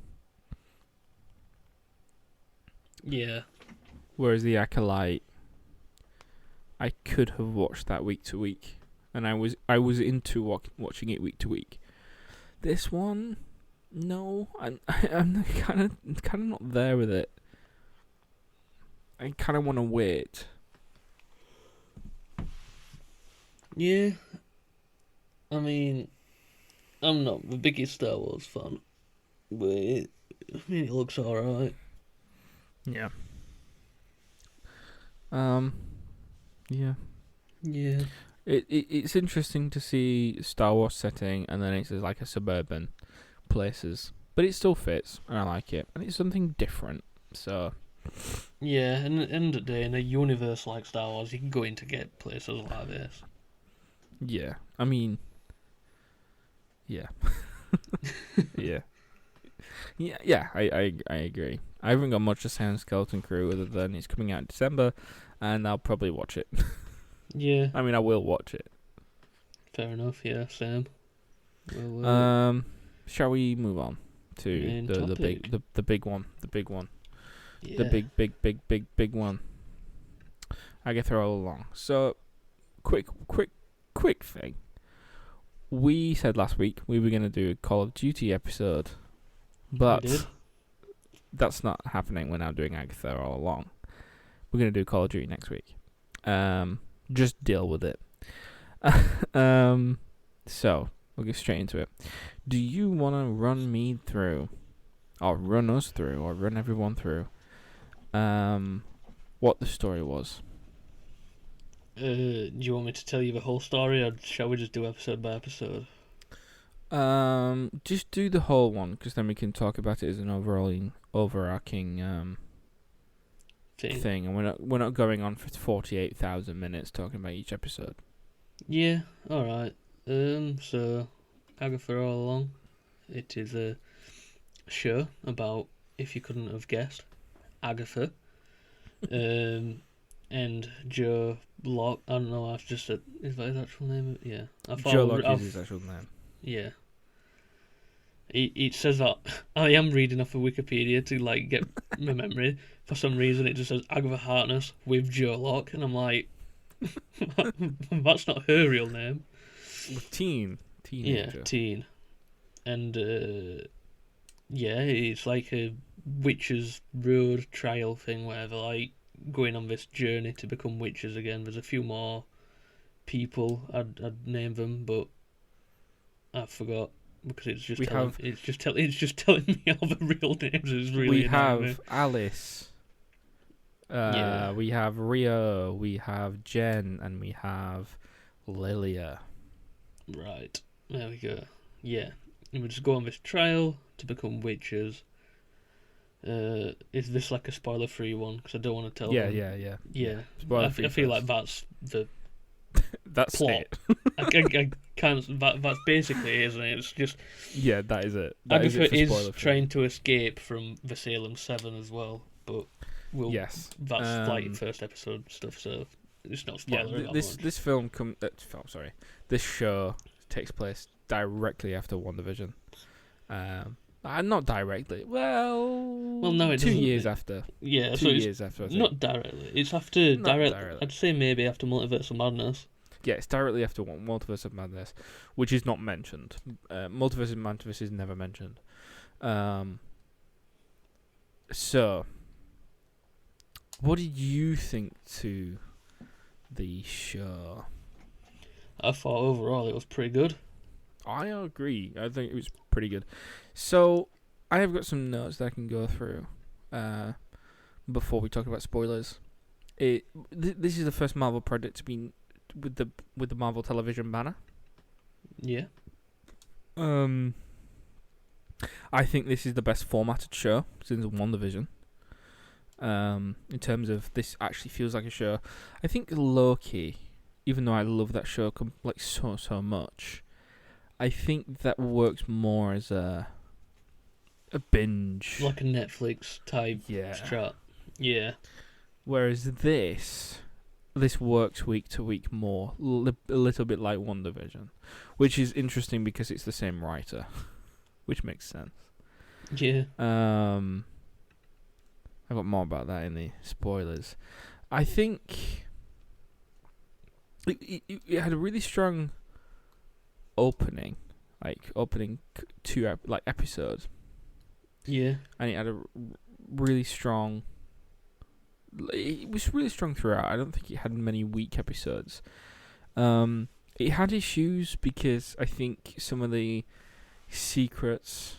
Speaker 2: Yeah.
Speaker 1: Whereas the Acolyte, I could have watched that week to week, and I was into watching it week to week. This one, no, I'm kind of not there with it. I kind of want to wait.
Speaker 2: Yeah. I mean, I'm not the biggest Star Wars fan, but it looks alright.
Speaker 1: Yeah. Yeah.
Speaker 2: Yeah.
Speaker 1: It's interesting to see Star Wars setting, and then it's like a suburban places, but it still fits, and I like it, and it's something different. So
Speaker 2: Yeah, and at the end of the day, in a universe like Star Wars, you can go in to get places like this.
Speaker 1: yeah, I mean, yeah, yeah, yeah. I agree. I haven't got much to say on Skeleton Crew other than it's coming out in December, and I'll probably watch it.
Speaker 2: Yeah.
Speaker 1: I mean, I will watch it.
Speaker 2: Fair enough. Yeah, same.
Speaker 1: Shall we move on to
Speaker 2: Main
Speaker 1: the
Speaker 2: topic.
Speaker 1: big one, the big one,
Speaker 2: Yeah.
Speaker 1: the big one? Agatha all along. So, quick thing. We said last week we were gonna do a Call of Duty episode,
Speaker 2: We
Speaker 1: but
Speaker 2: did.
Speaker 1: that's not happening. We're now doing Agatha all along. We're gonna do Call of Duty next week. Just deal with it. So we'll get straight into it. Do you want to run me through, or run us through, or run everyone through, what the story was?
Speaker 2: Do you want me to tell you the whole story, or shall we just do episode by episode?
Speaker 1: Just do the whole one, because then we can talk about it as an overarching thing, and we're not going on for 48,000 minutes talking about each episode.
Speaker 2: Yeah. All right. So Agatha all along. It is a show about, if you couldn't have guessed, Agatha. And Joe Locke. I don't know. I've just said, is that his actual name? Yeah.
Speaker 1: Joe Locke is his actual name.
Speaker 2: Yeah. It says that I am reading off of Wikipedia to like get my memory. For some reason, it just says Agatha Harkness with Joe Locke, and I'm like, that's not her real name.
Speaker 1: Teenager.
Speaker 2: Yeah, teen. And yeah, it's like a witches' road trial thing where they're like going on this journey to become witches again. There's a few more people. I'd name them, but I forgot because it's just telling me all the real names. It's really
Speaker 1: we
Speaker 2: annoying me.
Speaker 1: have Alice.
Speaker 2: Yeah.
Speaker 1: We have Rio. We have Jen, and we have Lilia.
Speaker 2: Right, there we go. Yeah, and we just go on this trial to become witches. Is this like a spoiler-free one? Because I don't want to tell them.
Speaker 1: Yeah.
Speaker 2: I feel like that's the
Speaker 1: that's
Speaker 2: plot.
Speaker 1: it.
Speaker 2: I can't. That's basically it, isn't it? It's just
Speaker 1: Yeah, that is it. That is it
Speaker 2: Agatha
Speaker 1: for
Speaker 2: is
Speaker 1: spoiler-free.
Speaker 2: trying to escape from the Salem 7 as well, but
Speaker 1: Yes.
Speaker 2: that's like first episode stuff, so it's not spoiler.
Speaker 1: Yeah, this film this show takes place directly after WandaVision. Not directly. Well,
Speaker 2: no, it
Speaker 1: 2
Speaker 2: doesn't.
Speaker 1: years after.
Speaker 2: Yeah,
Speaker 1: 2
Speaker 2: so
Speaker 1: years after. I think.
Speaker 2: not directly. It's after
Speaker 1: Not
Speaker 2: directly.
Speaker 1: directly.
Speaker 2: I'd say maybe after Multiverse of Madness.
Speaker 1: Yeah, it's directly after Multiverse of Madness, which is not mentioned. Multiverse of Madness is never mentioned. So, what did you think to the show?
Speaker 2: I thought overall it was pretty good.
Speaker 1: I agree. I think it was pretty good. So, I have got some notes that I can go through before we talk about spoilers. This is the first Marvel project to be with the Marvel Television banner.
Speaker 2: Yeah.
Speaker 1: I think this is the best formatted show since WandaVision. In terms of this, actually feels like a show. I think Loki, even though I love that show like so much, I think that works more as a binge,
Speaker 2: Like a Netflix type
Speaker 1: yeah.
Speaker 2: chat. Yeah.
Speaker 1: Whereas this works week to week more, a little bit like WandaVision, which is interesting because it's the same writer, which makes sense.
Speaker 2: Yeah.
Speaker 1: I've got more about that in the spoilers. I think it had a really strong opening, two episodes,
Speaker 2: Yeah.
Speaker 1: and it had a really strong. It was really strong throughout. I don't think it had many weak episodes. It had issues because I think some of the secrets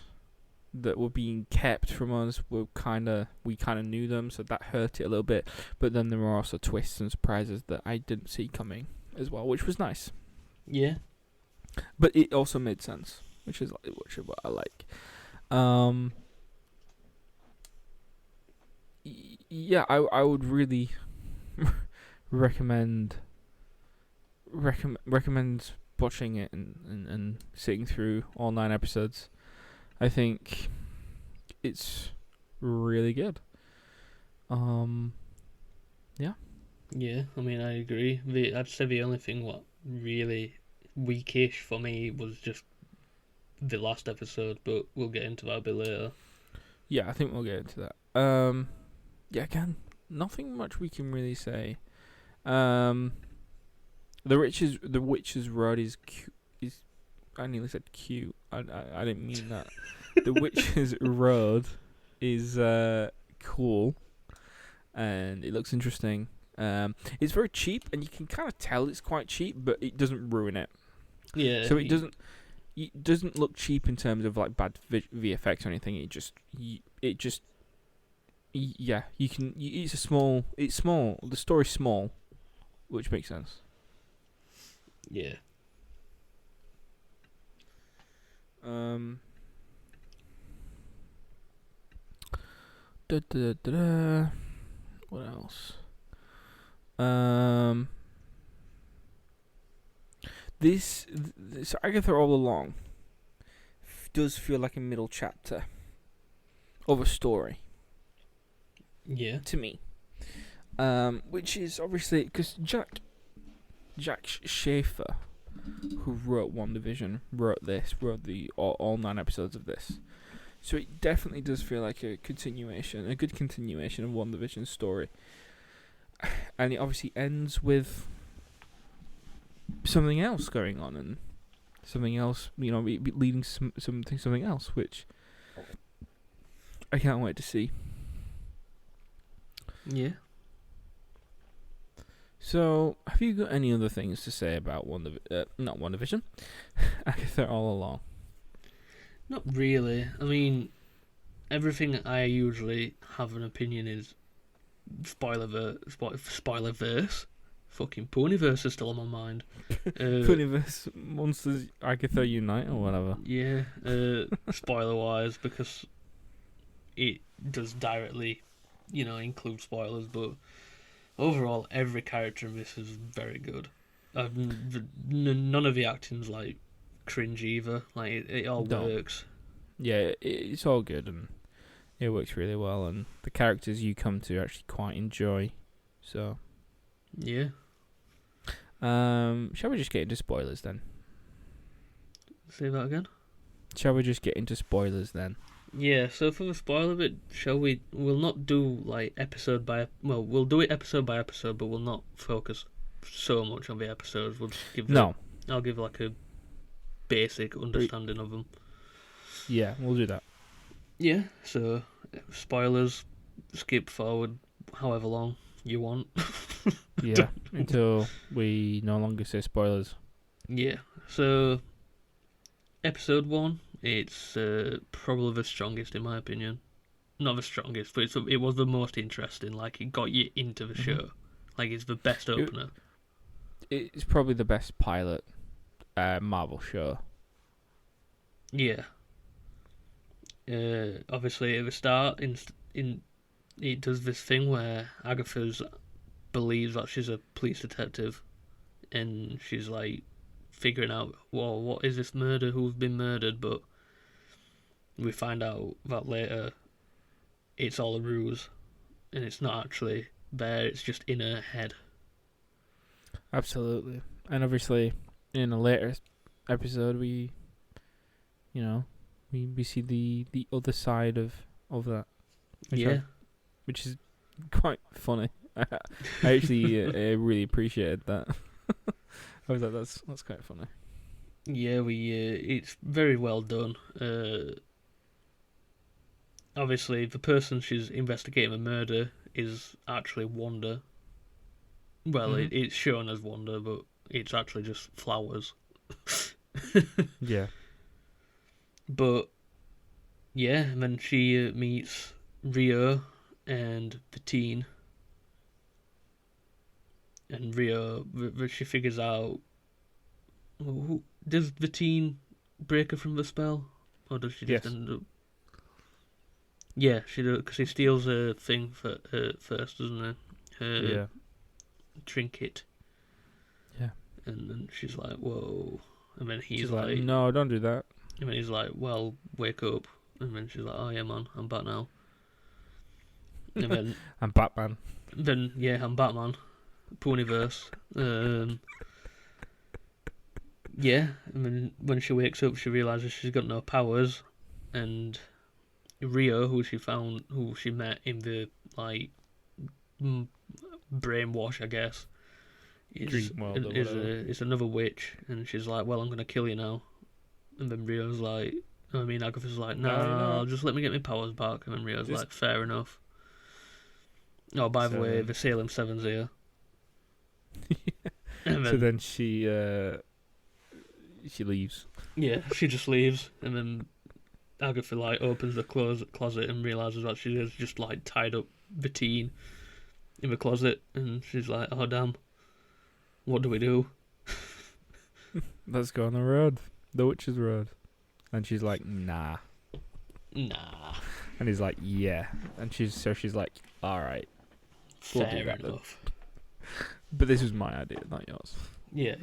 Speaker 1: that were being kept from us we kind of knew them, so that hurt it a little bit. But then there were also twists and surprises that I didn't see coming as well, which was nice.
Speaker 2: Yeah.
Speaker 1: But it also made sense, which is what I like. Yeah, I would really recommend watching it and sitting through all 9 episodes. I think it's really good. Yeah.
Speaker 2: Yeah, I mean, I agree. I'd say the only thing what really weakish for me was just the last episode, but we'll get into that a bit later.
Speaker 1: Yeah, I think we'll get into that. Yeah, again, nothing much we can really say. The Witch's Road is cute. I nearly said cute. I didn't mean that. The Witch's Road is cool, and it looks interesting. It's very cheap, and you can kind of tell it's quite cheap, but it doesn't ruin it.
Speaker 2: Yeah.
Speaker 1: So it doesn't look cheap in terms of like bad VFX or anything. Yeah, it's small. The story's small, which makes sense.
Speaker 2: Yeah.
Speaker 1: What else? This Agatha all along does feel like a middle chapter of a story.
Speaker 2: Yeah.
Speaker 1: To me, which is obviously because Jack Schaefer, who wrote WandaVision, wrote the all 9 episodes of this. So it definitely does feel like a good continuation of WandaVision's story. And it obviously ends with something else going on, and something else, leading something else, which I can't wait to see.
Speaker 2: Yeah.
Speaker 1: So, have you got any other things to say about not WandaVision, Agatha all along?
Speaker 2: Not really. I mean, everything I usually have an opinion is spoilerverse. Fucking Poohniverse is still on my mind.
Speaker 1: Poohniverse Monsters Agatha Unite or whatever.
Speaker 2: Yeah, spoiler wise, because it does directly, include spoilers, but overall, every character in this is very good. None of the acting's like cringe either. Like it all works.
Speaker 1: Yeah, it's all good and it works really well, and the characters you come to actually quite enjoy. So
Speaker 2: yeah.
Speaker 1: Shall we just get into spoilers then?
Speaker 2: Say that again.
Speaker 1: Shall we just get into spoilers then?
Speaker 2: Yeah, so for the spoiler bit, we'll not do like we'll do it episode by episode, but we'll not focus so much on the episodes. We'll just give I'll give like a basic understanding of them. Yeah,
Speaker 1: we'll do that.
Speaker 2: Yeah, so spoilers, skip forward however long you want.
Speaker 1: Yeah, until we no longer say spoilers.
Speaker 2: Yeah, so episode 1, it's probably the strongest in my opinion. Not the strongest, but it was the most interesting. Like, it got you into the show. Like, it's the best opener.
Speaker 1: It's probably the best pilot Marvel show.
Speaker 2: Yeah. Obviously, at the start, it does this thing where Agatha believes that she's a police detective, and she's like figuring out, well, what is this murder? Who's been murdered? But we find out that later it's all a ruse, and it's not actually there. It's just in her head.
Speaker 1: Absolutely, and obviously, in a later episode, we see the other side of that. Which is quite funny. I actually really appreciated that. I was like, that's quite funny.
Speaker 2: Yeah, it's very well done. Obviously, the person she's investigating the murder is actually Wanda. Well, it's shown as Wanda, but it's actually just flowers.
Speaker 1: Yeah.
Speaker 2: But Yeah, and then she meets Rio and the teen. And Rio, she figures out, does the teen break her from the spell? Or does she just
Speaker 1: Yes.
Speaker 2: end up... Yeah, she does, because he steals her thing first, doesn't he? Her
Speaker 1: Yeah.
Speaker 2: trinket.
Speaker 1: Yeah.
Speaker 2: And then she's like, whoa. And then he's
Speaker 1: She's
Speaker 2: like,
Speaker 1: no, don't do that.
Speaker 2: and then he's like, well, wake up. And then she's like, oh yeah, man, I'm back now. And then,
Speaker 1: I'm Batman.
Speaker 2: yeah, I'm Batman. Poohniverse. Yeah, and then when she wakes up, she realizes she's got no powers, and Rio, who she met in the like brainwash, I guess, is
Speaker 1: Dream world or whatever.
Speaker 2: is another witch, and she's like, "Well, I'm gonna kill you now," and then Rio's like, Agatha's like,
Speaker 1: No, you're
Speaker 2: "Nah,
Speaker 1: not.
Speaker 2: just let me get my powers back," and then Rio's
Speaker 1: Just-
Speaker 2: like, "Fair enough." Oh, by the way, the Salem Seven's here. And
Speaker 1: So then she leaves.
Speaker 2: yeah, she just leaves, and then Agatha like opens the closet and realizes that she has just like tied up the teen in the closet, and she's like, "Oh damn, what do we do?"
Speaker 1: Let's go on the road, the witch's road. And she's like, nah.
Speaker 2: Nah,
Speaker 1: And he's like, yeah. And she's like, all right. We'll do
Speaker 2: fair
Speaker 1: that then.
Speaker 2: enough.
Speaker 1: But this was my idea, not yours.
Speaker 2: Yeah.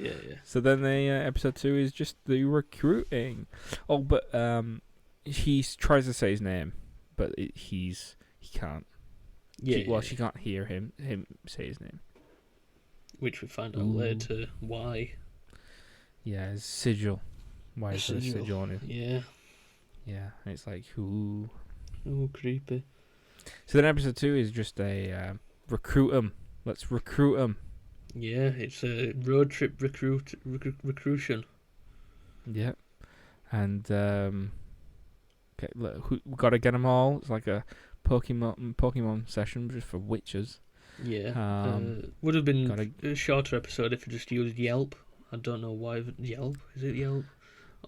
Speaker 1: So then the episode 2 is just the recruiting. Oh, but he tries to say his name, but he can't.
Speaker 2: Yeah.
Speaker 1: She can't hear him say his name.
Speaker 2: Which we find out
Speaker 1: Ooh.
Speaker 2: later why.
Speaker 1: Yeah, his sigil. Why is there a sigil on it?
Speaker 2: Yeah.
Speaker 1: Yeah, and it's like, ooh.
Speaker 2: Oh, creepy.
Speaker 1: So then episode 2 is just a recruit 'em. Let's recruit 'em.
Speaker 2: Yeah, it's a road trip recruition.
Speaker 1: Yeah. And okay, look, we gotta get them all. It's like a Pokemon session just for witches.
Speaker 2: Yeah. Would have been a shorter episode if you just used Yelp. I don't know why Yelp. Is it Yelp?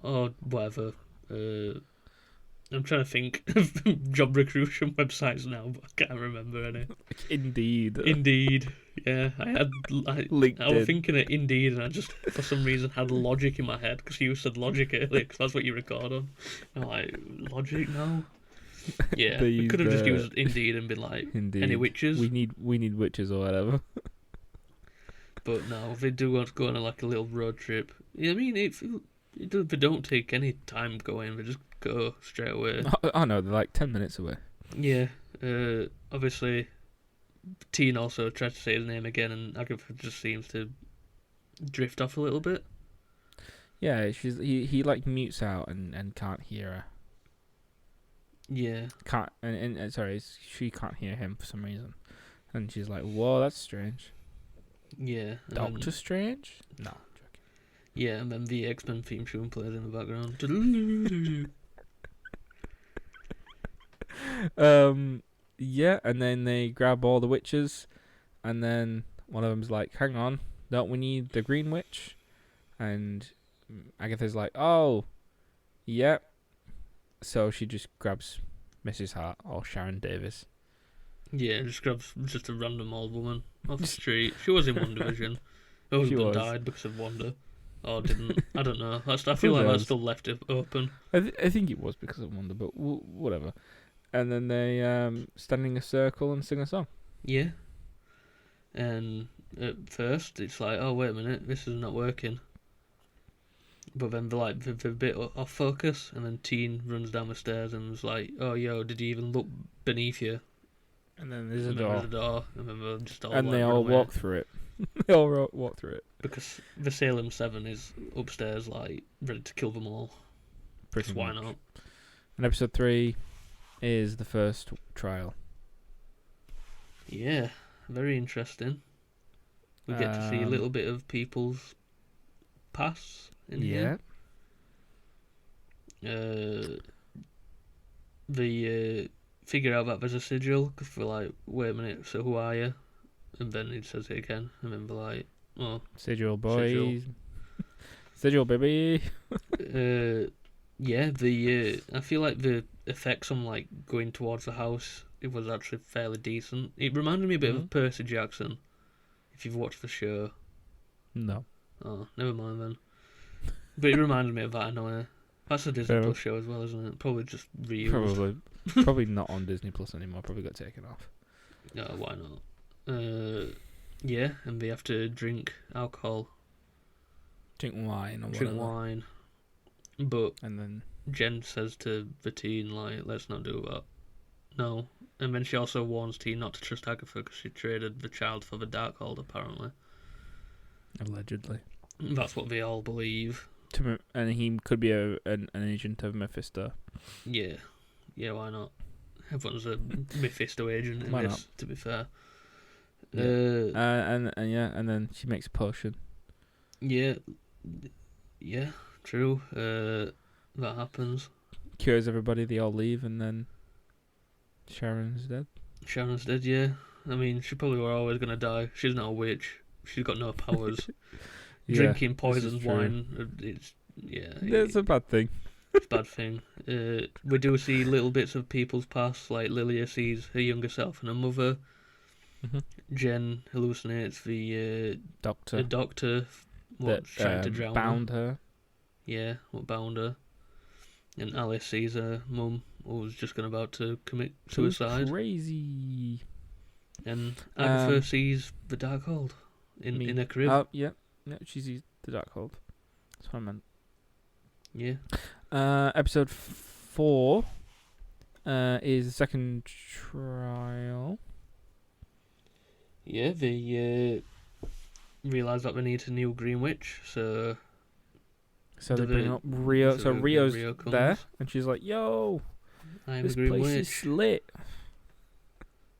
Speaker 2: Or whatever. I'm trying to think of job recruitment websites now, but I can't remember any.
Speaker 1: Indeed.
Speaker 2: Indeed. Yeah, I
Speaker 1: LinkedIn.
Speaker 2: was thinking of Indeed, and I just, for some reason, had Logic in my head, because you said Logic earlier, because that's what you record on. And I'm like, Logic? No? Yeah, we could have just used Indeed and been like,
Speaker 1: Indeed.
Speaker 2: any witches?
Speaker 1: We need witches or whatever.
Speaker 2: But no, they do want to go on like a little road trip. I mean, they don't take any time going, they just go straight away.
Speaker 1: Oh no, they're like 10 minutes away.
Speaker 2: Yeah, obviously, Teen also tried to say his name again, and Agatha just seems to drift off a little bit.
Speaker 1: Yeah, he like mutes out and can't hear her.
Speaker 2: Yeah.
Speaker 1: Can't and sorry, she can't hear him for some reason, and she's like, "Whoa, that's strange."
Speaker 2: Yeah.
Speaker 1: Doctor Strange? No, joking.
Speaker 2: Yeah, and then the X-Men theme tune plays in the background.
Speaker 1: Yeah, and then they grab all the witches, and then one of them's like, "Hang on, don't we need the Green Witch?" And Agatha's like, "Oh, yep." So she just grabs Mrs. Hart or Sharon Davis.
Speaker 2: Yeah, just grabs just a random old woman off the street. She was in WandaVision. Her husband died because of Wanda. Or didn't. I don't know. I feel like that's still left open.
Speaker 1: I think it was because of Wanda, but whatever. And then they stand in a circle and sing a song.
Speaker 2: Yeah. And at first, it's like, oh, wait a minute, this is not working. But then they're like, they're a bit off focus, and then Teen runs down the stairs and was like, oh, yo, did you even look beneath you?
Speaker 1: And then there's a
Speaker 2: and
Speaker 1: door.
Speaker 2: There's a door, and then they're just all
Speaker 1: and
Speaker 2: like,
Speaker 1: they all walk through it. They all walk through it.
Speaker 2: Because the Salem 7 is upstairs, like, ready to kill them all.
Speaker 1: Pretty
Speaker 2: why
Speaker 1: much.
Speaker 2: not?
Speaker 1: And episode 3 is the first trial.
Speaker 2: Yeah, very interesting. We get to see a little bit of people's past in here. They figure out that there's a sigil, because they're like, wait a minute, so who are you? And then it says it again, and then they're like, oh.
Speaker 1: Sigil boys. Sigil baby.
Speaker 2: Yeah, the I feel like the effects on like going towards the house it was actually fairly decent. It reminded me a bit
Speaker 1: Hmm?
Speaker 2: of Percy Jackson. If you've watched the show,
Speaker 1: No.
Speaker 2: oh, never mind then. But it reminded me of that anyway. That's a Disney
Speaker 1: Fair
Speaker 2: Plus
Speaker 1: enough.
Speaker 2: show as well, isn't it? Probably just reused.
Speaker 1: Probably, probably not on Disney Plus anymore. Probably got taken off.
Speaker 2: No, why not? Yeah, and they have to drink alcohol,
Speaker 1: Drink wine or
Speaker 2: drink
Speaker 1: whatever.
Speaker 2: wine. But
Speaker 1: And then
Speaker 2: Jen says to the teen, like, let's not do that. No. And then she also warns Teen not to trust Agatha because she traded the child for the Darkhold, apparently.
Speaker 1: allegedly,
Speaker 2: That's what they all believe.
Speaker 1: and he could be an agent of Mephisto.
Speaker 2: Yeah. Yeah, why not? Everyone's a Mephisto agent in
Speaker 1: Why
Speaker 2: this,
Speaker 1: not?
Speaker 2: to be fair.
Speaker 1: Yeah. And yeah, and then she makes a potion.
Speaker 2: Yeah. Yeah, true. That happens.
Speaker 1: Cures everybody. They all leave, and then Sharon's dead.
Speaker 2: Sharon's dead, yeah. I mean, she probably were always going to die. She's not a witch. She's got no powers.
Speaker 1: Yeah,
Speaker 2: Drinking
Speaker 1: this is
Speaker 2: poisoned
Speaker 1: true.
Speaker 2: wine, it's, yeah.
Speaker 1: That's a bad thing.
Speaker 2: It's a bad thing. We do see little bits of people's past, like Lilia sees her younger self and her mother.
Speaker 1: Mhm.
Speaker 2: Jen hallucinates the
Speaker 1: Doctor
Speaker 2: doctor, what's
Speaker 1: that
Speaker 2: trying to drown her.
Speaker 1: bound her.
Speaker 2: Yeah, what bound her. And Alice sees her mum, who was just about to commit suicide.
Speaker 1: Crazy.
Speaker 2: And Agatha
Speaker 1: Um,
Speaker 2: sees the Darkhold in
Speaker 1: Me-
Speaker 2: her crib.
Speaker 1: Oh yeah, she's used the Darkhold. That's what I meant.
Speaker 2: Yeah.
Speaker 1: Episode 4 is the second trial.
Speaker 2: Yeah, they realise that they need a new Green Witch, so
Speaker 1: So they
Speaker 2: The-
Speaker 1: bring up Rio. So Rio's
Speaker 2: Rio comes.
Speaker 1: there, and she's like, "Yo,
Speaker 2: I am
Speaker 1: this
Speaker 2: a Green
Speaker 1: place
Speaker 2: Witch.
Speaker 1: is lit."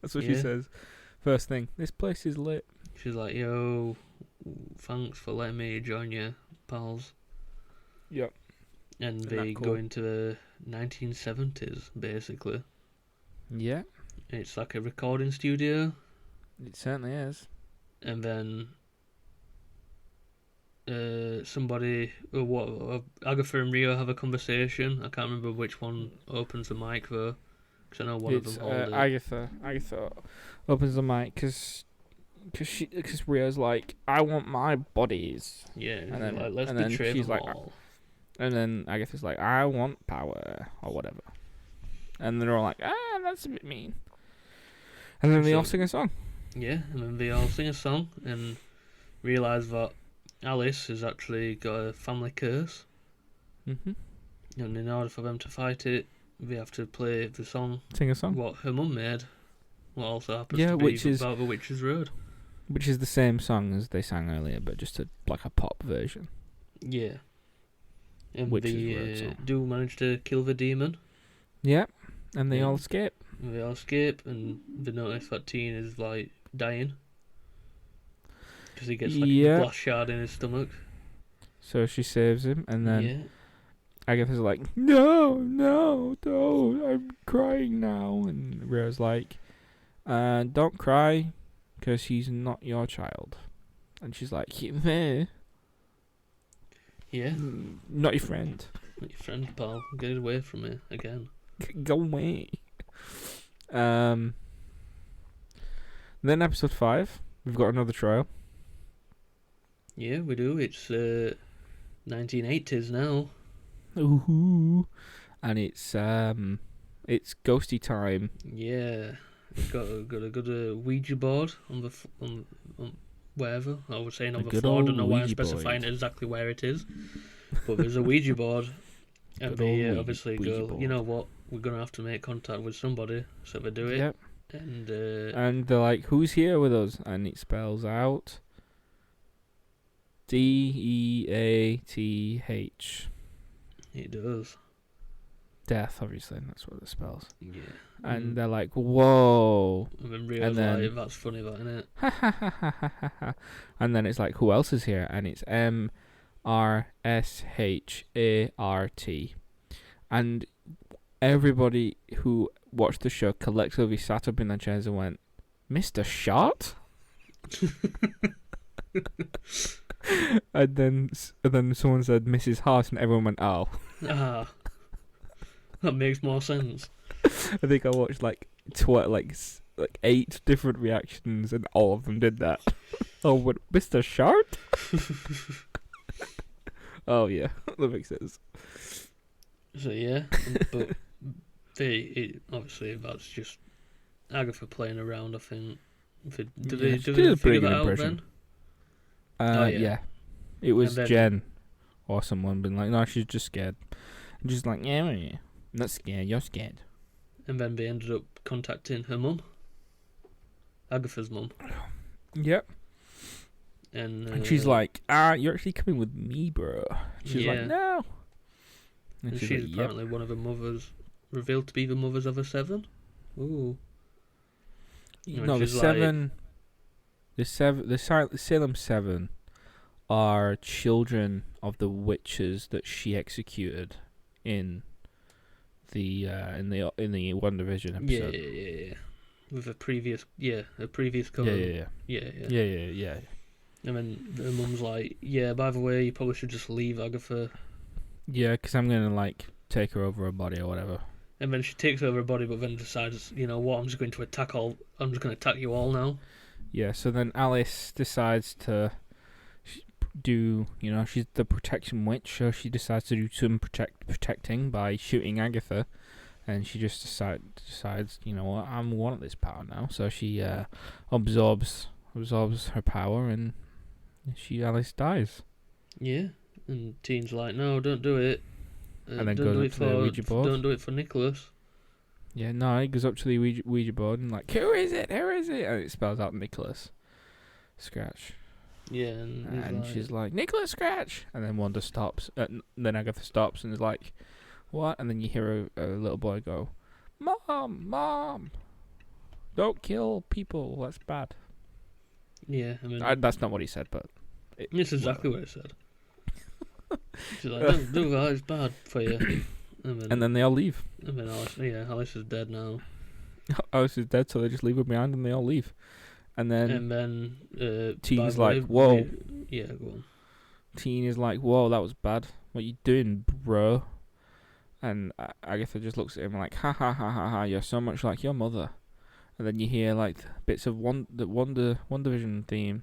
Speaker 1: That's what she
Speaker 2: Yeah.
Speaker 1: says. First thing, this place is lit.
Speaker 2: She's like, yo, thanks for letting me join you, pals.
Speaker 1: Yep.
Speaker 2: And
Speaker 1: Isn't
Speaker 2: they
Speaker 1: that
Speaker 2: go
Speaker 1: cool?
Speaker 2: into the 1970s, basically.
Speaker 1: Yeah,
Speaker 2: It's like a recording studio,
Speaker 1: it certainly is.
Speaker 2: and then Agatha and Rio have a conversation. I can't remember which one opens the mic though, because I know one
Speaker 1: It's
Speaker 2: of them hold it.
Speaker 1: Agatha. Agatha opens the mic because Rio's like, "I want my bodies,"
Speaker 2: Yeah,
Speaker 1: and then-
Speaker 2: like, let's
Speaker 1: and then
Speaker 2: betray
Speaker 1: she's
Speaker 2: them
Speaker 1: like,
Speaker 2: all.
Speaker 1: and then Agatha's like, "I want power," or whatever, and they're all like, "That's a bit mean," and then they all
Speaker 2: So-
Speaker 1: sing a song.
Speaker 2: Yeah, and then they all sing a song and realise that Alice has actually got a family curse,
Speaker 1: Mm-hmm.
Speaker 2: and in order for them to fight it, they have to play the song
Speaker 1: Sing a song,
Speaker 2: what her mum made. What also happens
Speaker 1: Yeah,
Speaker 2: to be
Speaker 1: which is-
Speaker 2: about the Witch's Road.
Speaker 1: which is the same song as they sang earlier, but just like a pop version.
Speaker 2: Yeah. And
Speaker 1: Witch's
Speaker 2: they
Speaker 1: Road song.
Speaker 2: do manage to kill the demon.
Speaker 1: Yeah, and they
Speaker 2: Yeah.
Speaker 1: all escape.
Speaker 2: And they all escape, and they notice that Teen is like dying because he gets like
Speaker 1: Yeah.
Speaker 2: a glass shard in his stomach.
Speaker 1: So she saves him, and then
Speaker 2: yeah.
Speaker 1: Agatha's like, no, don't, I'm crying now. And Rio's like, don't cry, because he's not your child. And she's like, meh,
Speaker 2: Yeah.
Speaker 1: not your friend.
Speaker 2: Not your friend, pal. Get it away from me again.
Speaker 1: Go away. Then episode 5, we've got another trial.
Speaker 2: Yeah, we do. It's 1980s now.
Speaker 1: Ooh. And it's ghosty time.
Speaker 2: Yeah. We've got a good Ouija board on the on wherever. I was saying
Speaker 1: A
Speaker 2: on the
Speaker 1: good
Speaker 2: floor. I don't
Speaker 1: old
Speaker 2: know why I'm
Speaker 1: Ouija
Speaker 2: specifying
Speaker 1: board.
Speaker 2: exactly where it is. But there's a Ouija board. And
Speaker 1: Good old
Speaker 2: they
Speaker 1: Ouija-
Speaker 2: obviously
Speaker 1: Ouija
Speaker 2: go,
Speaker 1: board.
Speaker 2: you know what, we're going to have to make contact with somebody. So they do it.
Speaker 1: Yep.
Speaker 2: And
Speaker 1: And they're like, who's here with us? And it spells out Death.
Speaker 2: it does.
Speaker 1: Death, obviously, and that's what it spells.
Speaker 2: Yeah.
Speaker 1: And they're like, whoa.
Speaker 2: And then Rio's
Speaker 1: then-
Speaker 2: like, that's funny, that, innit?
Speaker 1: And then it's like, who else is here? And it's MRSHART. And everybody who watched the show collectively sat up in their chairs and went, Mr. Shot? and then someone said Mrs. Hart, and everyone went, oh.
Speaker 2: Ah, That makes more sense.
Speaker 1: I think I watched like 8 different reactions, and all of them did that. Oh, what, Mr. Sharp? Oh yeah, that makes sense.
Speaker 2: So yeah, but obviously that's just Agatha playing around. I think. Do
Speaker 1: Yeah,
Speaker 2: they
Speaker 1: she did a pretty
Speaker 2: figure
Speaker 1: good
Speaker 2: that out
Speaker 1: impression.
Speaker 2: then? Oh yeah.
Speaker 1: Yeah. It was
Speaker 2: then-
Speaker 1: Jen or someone being like, no, she's just scared. And she's like, yeah, I'm not scared, you're scared.
Speaker 2: And then they ended up contacting her mum, Agatha's mum.
Speaker 1: Yep.
Speaker 2: And
Speaker 1: she's like, you're actually coming with me, bro. She's like, no.
Speaker 2: And she's
Speaker 1: like,
Speaker 2: apparently one of the mothers, revealed to be the mothers of a 7. Ooh.
Speaker 1: No, the 7... The Salem 7 are children of the witches that she executed in the One Division episode.
Speaker 2: Yeah. With a previous code.
Speaker 1: Yeah.
Speaker 2: And then the mum's like, yeah, by the way, you probably should just leave Agatha.
Speaker 1: Yeah, because I'm going to, like, take her over her body or whatever.
Speaker 2: And then she takes over her body, but then decides, you know what, I'm just going to attack you all now.
Speaker 1: Yeah, so then Alice decides to do, she's the protection witch, so she decides to do some protecting by shooting Agatha. And she just decides, you know what, I want this power now. So she absorbs her power, and Alice dies.
Speaker 2: Yeah, and Teen's like, no, don't do it.
Speaker 1: And then goes up to the Ouija board.
Speaker 2: Don't do it for Nicholas.
Speaker 1: Yeah, no, he goes up to the Ouija board and like, who is it? And it spells out Nicholas Scratch.
Speaker 2: Yeah, and
Speaker 1: she's like, Nicholas Scratch. And then Wanda stops. Then Agatha stops and is like, what? And then you hear a little boy go, Mom, don't kill people. That's bad.
Speaker 2: Yeah, I mean,
Speaker 1: that's not what he said, but
Speaker 2: it's exactly what it said. She's like, don't do that. It's bad for you.
Speaker 1: And then they all leave.
Speaker 2: And then Alice is dead now.
Speaker 1: Alice is dead, so they just leave her behind and they all leave. And then Teen's like, whoa.
Speaker 2: Yeah, go on.
Speaker 1: Teen is like, whoa, that was bad. What you doing, bro? And Agatha just looks at him like, ha ha ha ha ha, you're so much like your mother. And then you hear like bits of One Division theme.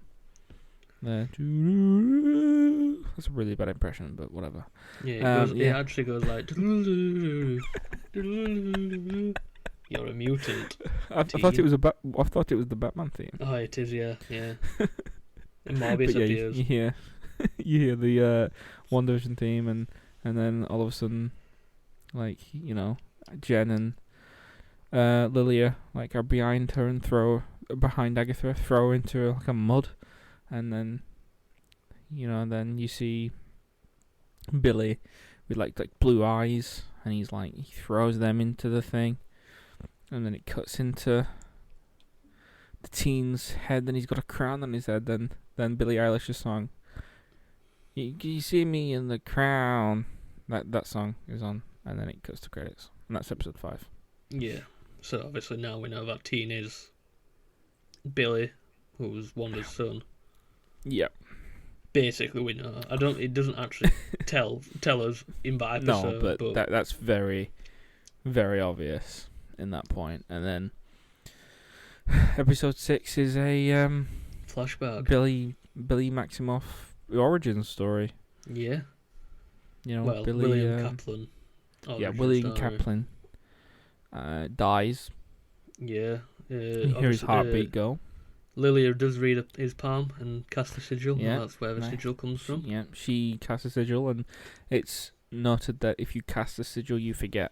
Speaker 1: There. That's a really bad impression, but whatever.
Speaker 2: Yeah, it actually goes like. You're a mutant.
Speaker 1: I thought it was the Batman theme.
Speaker 2: Oh, it is, yeah. And Morbius appears.
Speaker 1: You hear the One Division theme, and then all of a sudden, like, Jen and Lilia like are behind her and behind Agatha, throw her into like a mud, and then then you see Billy with like blue eyes, and he throws them into the thing, and then it cuts into the teen's head, and he's got a crown on his head. Then Billie Eilish's song, you see me in the crown, that song is on, and then it cuts to credits, and that's episode 5.
Speaker 2: Yeah, so obviously now we know that Teen is Billy, who's Wanda's son.
Speaker 1: Yep.
Speaker 2: Basically, we know. It doesn't actually tell us in that episode.
Speaker 1: No, but that's very, very obvious in that point. And then episode 6 is a
Speaker 2: flashback.
Speaker 1: Billy Maximoff origin story.
Speaker 2: Yeah.
Speaker 1: Billy,
Speaker 2: William Kaplan.
Speaker 1: William Kaplan dies.
Speaker 2: Yeah.
Speaker 1: You hear his heartbeat go.
Speaker 2: Lilia does read his palm and cast a sigil.
Speaker 1: Yeah,
Speaker 2: and that's where the sigil comes from.
Speaker 1: Yeah, she casts a sigil, and it's noted that if you cast a sigil, you forget.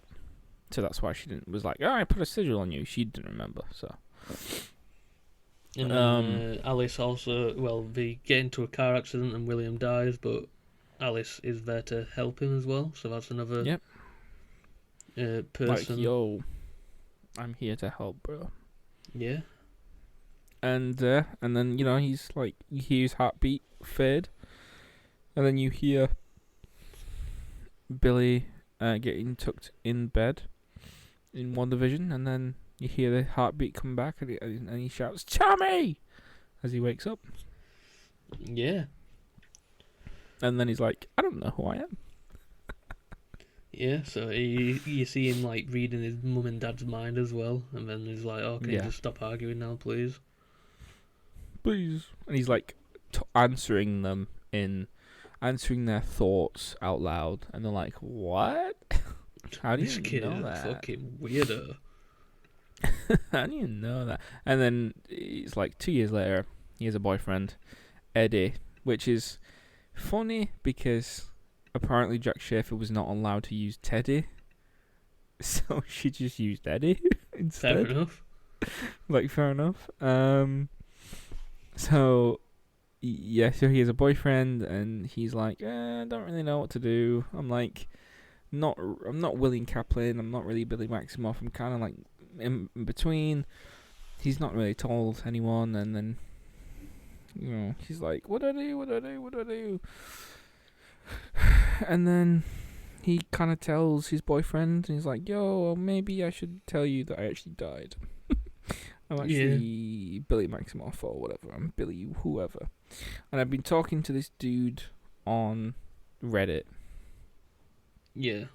Speaker 1: So that's why she was like, I put a sigil on you. She didn't remember, so.
Speaker 2: And Alice also, they get into a car accident and William dies, but Alice is there to help him as well, so that's another person.
Speaker 1: Like, yo, I'm here to help, bro.
Speaker 2: Yeah.
Speaker 1: And then, he's like, you hear his heartbeat fade, and then you hear Billy getting tucked in bed in One Division, and then you hear the heartbeat come back, and he shouts, Tommy! As he wakes up.
Speaker 2: Yeah.
Speaker 1: And then he's like, I don't know who I am.
Speaker 2: Yeah, so you see him like reading his mum and dad's mind as well, and then he's like, "Oh, can you
Speaker 1: Yeah,
Speaker 2: just stop arguing now, please?"
Speaker 1: please. And he's like answering them in answering their thoughts out loud, and they're like, "What? How do
Speaker 2: This
Speaker 1: you
Speaker 2: kid is
Speaker 1: know
Speaker 2: a
Speaker 1: that?
Speaker 2: fucking weirdo.
Speaker 1: How do you know that?" And then it's like 2 years later, he has a boyfriend, Eddie, which is funny because apparently Jack Schaefer was not allowed to use Teddy, so she just used Eddie
Speaker 2: Fair
Speaker 1: instead.
Speaker 2: enough.
Speaker 1: Like, fair enough. So yeah, so he has a boyfriend, and he's like, I don't really know what to do. I'm not William Kaplan. I'm not really Billy Maximoff. I'm kind of like in between. He's not really told anyone, and then he's like, what do I do? What do I do? What do I do? And then he kind of tells his boyfriend, and he's like, yo, well, maybe I should tell you that I actually died. I'm actually Billy Maximoff or whatever. I'm Billy whoever. And I've been talking to this dude on Reddit.
Speaker 2: Yeah.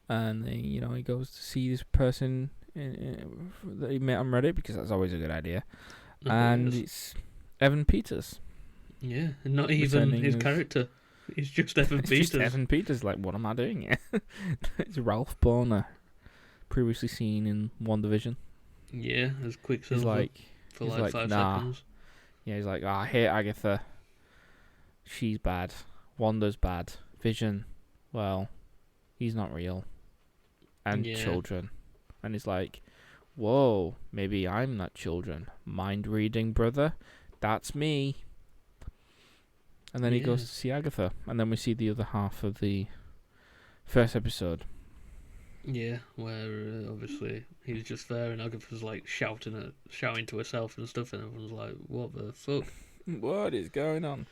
Speaker 1: And he goes to see this person that he met on Reddit, because that's always a good idea. And it's Evan Peters.
Speaker 2: Yeah, and not even his character. It's just Evan Peters.
Speaker 1: Just Evan Peters. Like, what am I doing here? It's Ralph Boner, previously seen in WandaVision.
Speaker 2: Yeah, as Quicksilver. For like 5 seconds.
Speaker 1: Yeah, he's like, I hate Agatha. She's bad. Wanda's bad. Vision, well, he's not real. And children. And he's like, whoa, maybe I'm not children. Mind reading, brother? That's me. And then he goes to see Agatha. And then we see the other half of the first episode.
Speaker 2: Yeah, where obviously he's just there and Agatha's like shouting to herself and stuff, and everyone's like, "What the fuck?
Speaker 1: What is going on?"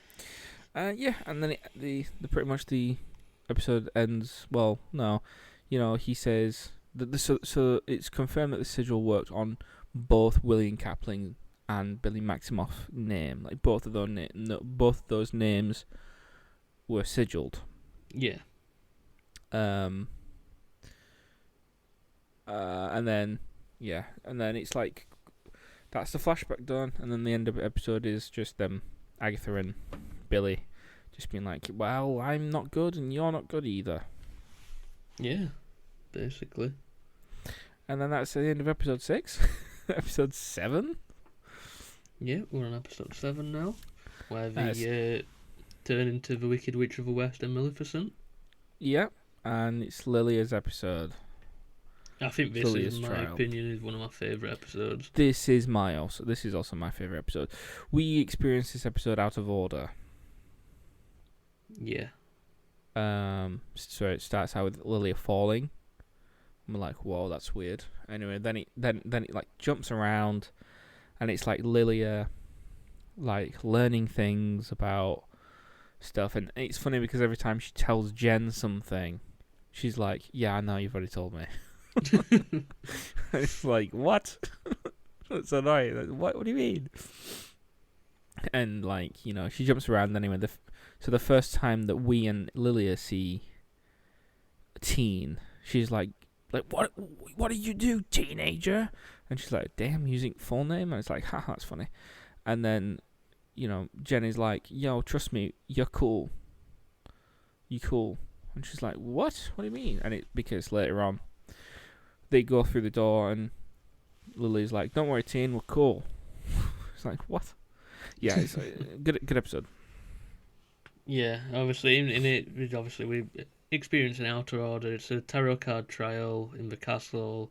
Speaker 1: Yeah, and then the pretty much the episode ends. Well, no, he says that so it's confirmed that the sigil worked on both William Kaplan and Billy Maximoff name. Like both of those names were sigiled.
Speaker 2: Yeah.
Speaker 1: And then it's like that's the flashback done, and then the end of the episode is just them, Agatha and Billy, just being like, "Well, I'm not good, and you're not good either."
Speaker 2: Yeah, basically.
Speaker 1: And then that's the end of episode 6. Episode 7.
Speaker 2: Yeah, we're on episode 7 now, where they turn into the Wicked Witch of the West and Maleficent.
Speaker 1: Yeah, and it's Lilia's episode.
Speaker 2: I think this is, in my opinion, is one of my favourite episodes.
Speaker 1: This is also my favourite episode. We experienced this episode out of order.
Speaker 2: Yeah.
Speaker 1: So it starts out with Lilia falling. I'm like, whoa, that's weird. Anyway, then it like jumps around, and it's like Lilia, like learning things about stuff, and it's funny because every time she tells Jen something, she's like, "Yeah, I know, you've already told me." It's like, what? That's annoying. Like, what do you mean? And like, she jumps around anyway. So the first time that we and Lilia see a teen, she's like, what did you do, teenager? And she's like, damn, using full name. And it's like, haha, that's funny. And then, Jen is like, yo, trust me, you're cool. You cool. And she's like, what? What do you mean? And because later on, they go through the door, and Lily's like, don't worry, teen, we're cool. It's like, what? Yeah, it's a good episode.
Speaker 2: Yeah, obviously, in it, we experience an outer order. It's a tarot card trial in the castle.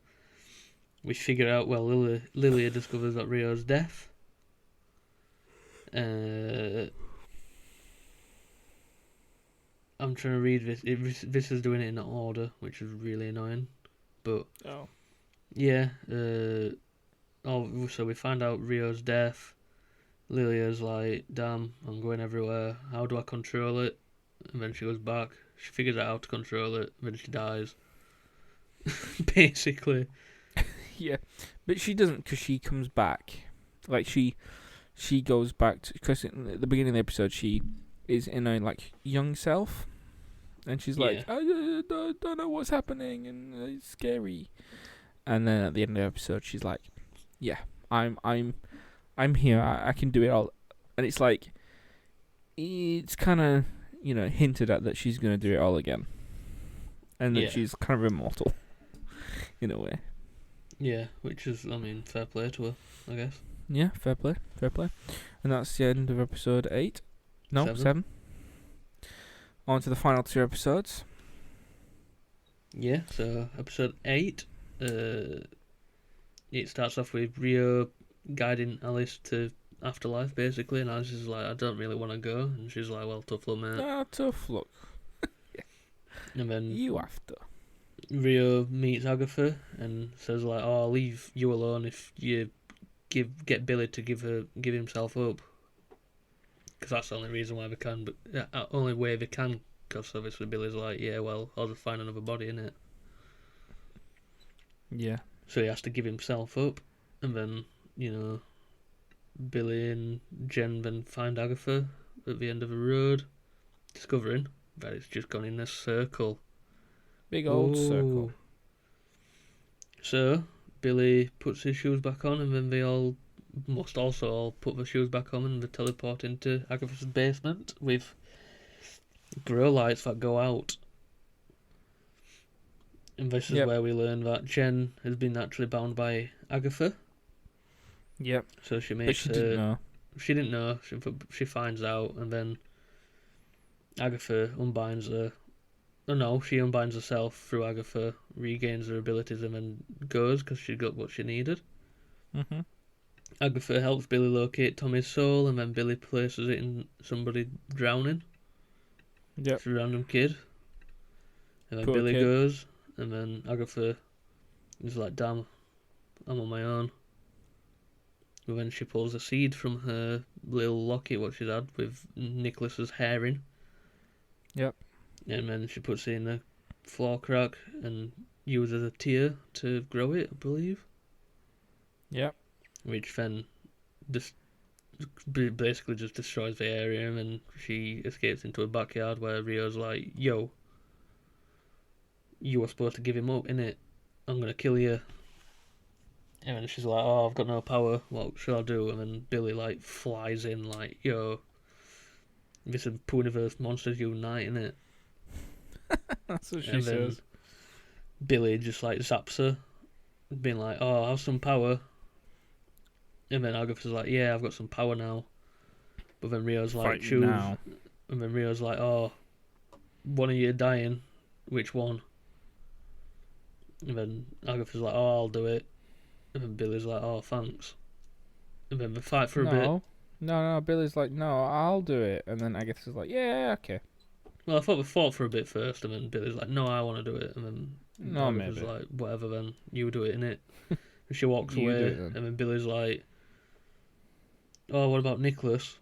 Speaker 2: We figure out, Lilia discovers that Rio's deaf. I'm trying to read this. This is doing it in an order, which is really annoying. But yeah, so we find out Rio's deaf. Lilia's like, damn, I'm going everywhere. How do I control it? And then she goes back. She figures out how to control it. And then she dies. Basically.
Speaker 1: Yeah, but she doesn't, because she comes back. Like she goes back because at the beginning of the episode she is in a like young self, and she's
Speaker 2: Yeah.
Speaker 1: like, I don't know what's happening, and it's scary. And then at the end of the episode, she's like, yeah, I'm here. I can do it all. And it's like, it's kind of, hinted at that she's going to do it all again. And that she's kind of immortal, in a way.
Speaker 2: Yeah, which is, fair play to her, I guess.
Speaker 1: Yeah, fair play. And that's the end of episode 8. No, 7. On to the final 2 episodes.
Speaker 2: Yeah, so episode 8, it starts off with Rio guiding Alice to afterlife, basically, and Alice is like, I don't really want to go, and she's like, well, tough luck, mate.
Speaker 1: Tough luck.
Speaker 2: And then
Speaker 1: you have to.
Speaker 2: Rio meets Agatha and says like, "Oh, I'll leave you alone if you get Billy to give himself up, because that's the only reason why they can. But only way they can, because obviously Billy's like, yeah, well, I'll just find another body in it.
Speaker 1: Yeah.
Speaker 2: So he has to give himself up, and then Billy and Jen then find Agatha at the end of the road, discovering that it's just gone in a circle.
Speaker 1: Big old circle.
Speaker 2: So, Billy puts his shoes back on, and then they must also all put their shoes back on, and they teleport into Agatha's basement with grow lights that go out. And this is where we learn that Jen has been naturally bound by Agatha.
Speaker 1: Yep.
Speaker 2: So she makes
Speaker 1: but she didn't know.
Speaker 2: She didn't know. She finds out, and then Agatha unbinds her. Oh no, she unbinds herself through Agatha, regains her abilities, and then goes because she got what she needed.
Speaker 1: Mm-hmm.
Speaker 2: Agatha helps Billy locate Tommy's soul, and then Billy places it in somebody drowning.
Speaker 1: Yep.
Speaker 2: It's a random kid. And then
Speaker 1: Poor
Speaker 2: Billy
Speaker 1: kid.
Speaker 2: goes, and then Agatha is like, damn, I'm on my own. And then she pulls a seed from her little locket, what she'd had, with Nicholas's hair in.
Speaker 1: Yep.
Speaker 2: And then she puts it in a floor crack and uses a tear to grow it, I believe.
Speaker 1: Yep.
Speaker 2: Which then basically just destroys the area, and then she escapes into a backyard where Rio's like, yo, you were supposed to give him up, innit? I'm gonna kill you. And then she's like, oh, I've got no power, what should I do? And then Billy like flies in like, yo, this is Poohniverse Monsters Unite, innit?
Speaker 1: That's what she
Speaker 2: And
Speaker 1: says.
Speaker 2: then Billy just like zaps her, being like, oh, I have some power. And then Agatha's like, yeah, I've got some power now. But then Rio's like,
Speaker 1: Fight
Speaker 2: choose.
Speaker 1: now.
Speaker 2: And then Rio's like, oh, one of you dying. Which one? And then Agatha's like, oh, I'll do it. And then Billy's like, oh, thanks. And then they fight for a bit.
Speaker 1: No, Billy's like, no, I'll do it. And then Agatha's like, yeah, okay.
Speaker 2: Well, I thought they fought for a bit first, and then Billy's like, no, I want to do it. And then
Speaker 1: No,
Speaker 2: Agatha's
Speaker 1: maybe.
Speaker 2: like, whatever then, you do it, innit? And she walks
Speaker 1: You do
Speaker 2: away,
Speaker 1: it then.
Speaker 2: and then Billy's like, oh, what about Nicholas?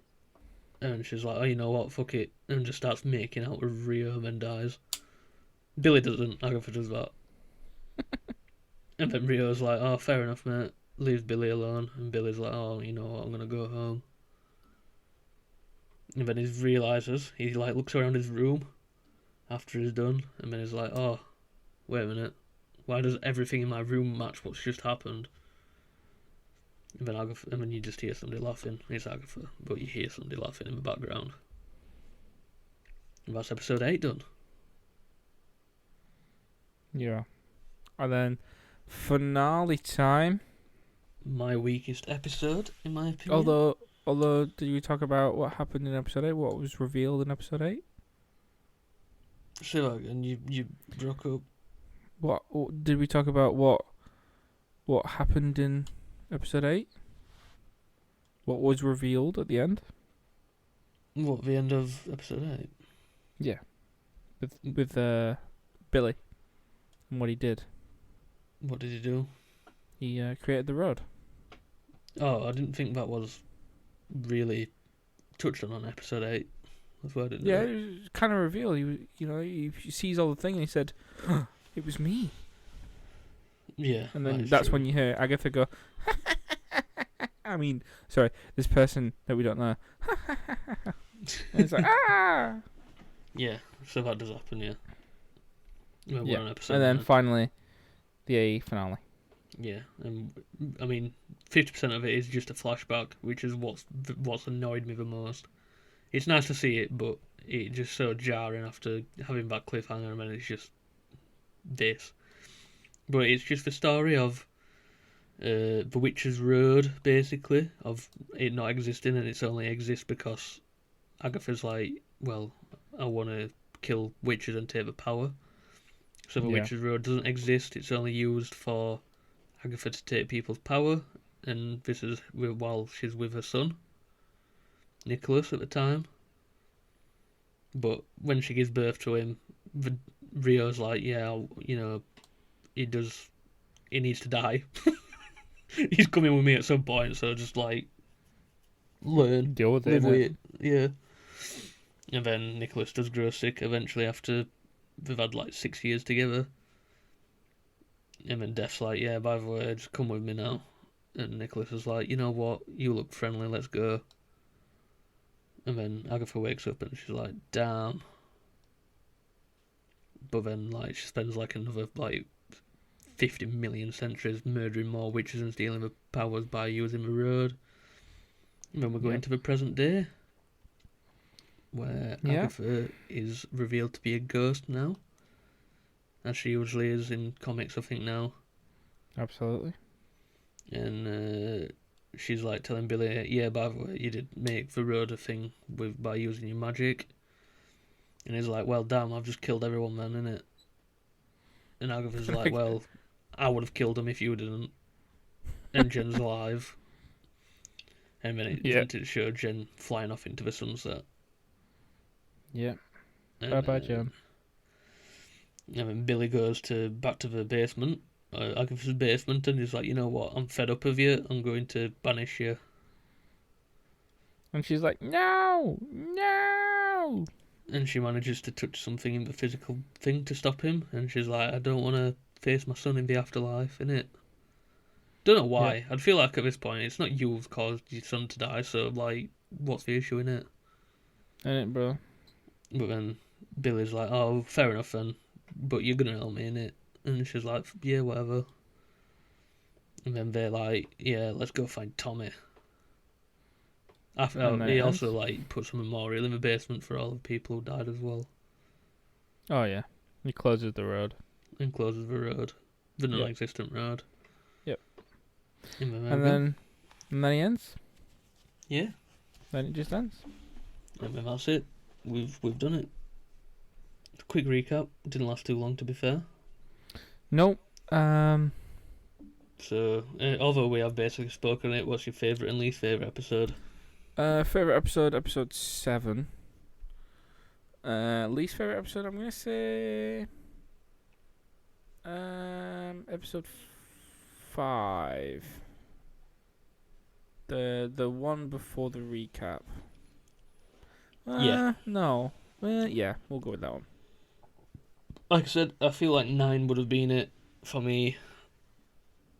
Speaker 2: And she's like, oh, you know what, fuck it. And just starts making out with Rio and then dies. Billy doesn't, Agatha does that. And then Rio's like, oh, fair enough, mate. Leaves Billy alone. And Billy's like, oh, you know what, I'm gonna go home. And then he realises, he like looks around his room after he's done, and then he's like, oh, wait a minute. Why does everything in my room match what's just happened? And then Agatha, and then you just hear somebody laughing. It's Agatha, but you hear somebody laughing in the background. And that's episode 8 done.
Speaker 1: Yeah. And then finale time.
Speaker 2: My weakest episode, in my opinion.
Speaker 1: Although, did we talk about what happened in episode 8? What was revealed in episode 8?
Speaker 2: Say that again, you broke up.
Speaker 1: What did we talk about? What happened in episode 8? What was revealed at the end?
Speaker 2: What, the end of episode 8?
Speaker 1: Yeah, with Billy and what he did.
Speaker 2: What did he do?
Speaker 1: He created the road.
Speaker 2: Oh, I didn't think that was really touched on episode 8. That's why I didn't
Speaker 1: Yeah,
Speaker 2: know.
Speaker 1: it was kind of revealed. He sees all the thing and he said, "It was me."
Speaker 2: Yeah,
Speaker 1: And then
Speaker 2: is
Speaker 1: that's
Speaker 2: true.
Speaker 1: when you hear Agatha go. I mean, sorry, this person that we don't know. And it's like, ah.
Speaker 2: Yeah, so that does happen, yeah. We're
Speaker 1: Yeah,
Speaker 2: on episode
Speaker 1: and then
Speaker 2: 9.
Speaker 1: finally the finale.
Speaker 2: Yeah, and I mean, 50% of it is just a flashback, which is what's annoyed me the most. It's nice to see it, but it's just so jarring after having that cliffhanger, and then it's just this. But it's just the story of the Witch's Road, basically, of it not existing, and it's only exists because Agatha's like, well, I want to kill witches and take the power. So the
Speaker 1: Yeah.
Speaker 2: Witch's Road doesn't exist. It's only used for Agatha to take people's power, and this is while she's with her son, Nicholas, at the time. But when she gives birth to him, Rio's like, yeah, he needs to die. He's coming with me at some point, so just like learn,
Speaker 1: Deal with
Speaker 2: live
Speaker 1: it.
Speaker 2: with it, yeah. And then Nicholas does grow sick eventually after they've had like 6 years together. And then Death's like, yeah, by the way, just come with me now. And Nicholas is like, you know what, you look friendly, let's go. And then Agatha wakes up and she's like, damn. But then like she spends like another like 50 million centuries murdering more witches and stealing the powers by using the road. And then we're going to the present day, where Agatha is revealed to be a ghost now, as she usually is in comics, I think, now.
Speaker 1: Absolutely.
Speaker 2: And she's like telling Billy, yeah, by the way, you did make the road a thing by using your magic. And he's like, well, damn, I've just killed everyone then, innit? And Agatha's like, well, I would have killed him if you didn't. And Jen's alive. And then it showed Jen flying off into the sunset.
Speaker 1: Yeah.
Speaker 2: And,
Speaker 1: Bye-bye, Jen.
Speaker 2: And then Billy goes back to the basement, Agatha's basement, and he's like, you know what, I'm fed up of you, I'm going to banish you.
Speaker 1: And she's like, no! No!
Speaker 2: And she manages to touch something in the physical thing to stop him, and she's like, I don't want to face my son in the afterlife, innit? Don't know why.
Speaker 1: Yeah.
Speaker 2: I'd feel like at this point, it's not you who've caused your son to die, so, like, what's the issue, innit?
Speaker 1: Innit, bro?
Speaker 2: But then Billy's like, oh, fair enough then, but you're gonna help me, innit? And she's like, yeah, whatever. And then they're like, yeah, let's go find Tommy. He also like puts a memorial in the basement for all the people who died as well.
Speaker 1: Oh yeah, he closes the road.
Speaker 2: And closes the road, the non-existent road.
Speaker 1: Yep.
Speaker 2: And
Speaker 1: then he ends.
Speaker 2: Yeah.
Speaker 1: Then it just ends.
Speaker 2: And then that's it. We've done it. Quick recap. Didn't last too long, to be fair.
Speaker 1: Nope.
Speaker 2: So, although we have basically spoken it, what's your favourite and least favourite episode?
Speaker 1: Favourite episode 7. Least favourite episode, I'm gonna say episode 5. The one before the recap.
Speaker 2: Yeah.
Speaker 1: No. Yeah, we'll go with that one.
Speaker 2: Like I said, I feel like 9 would have been it for me.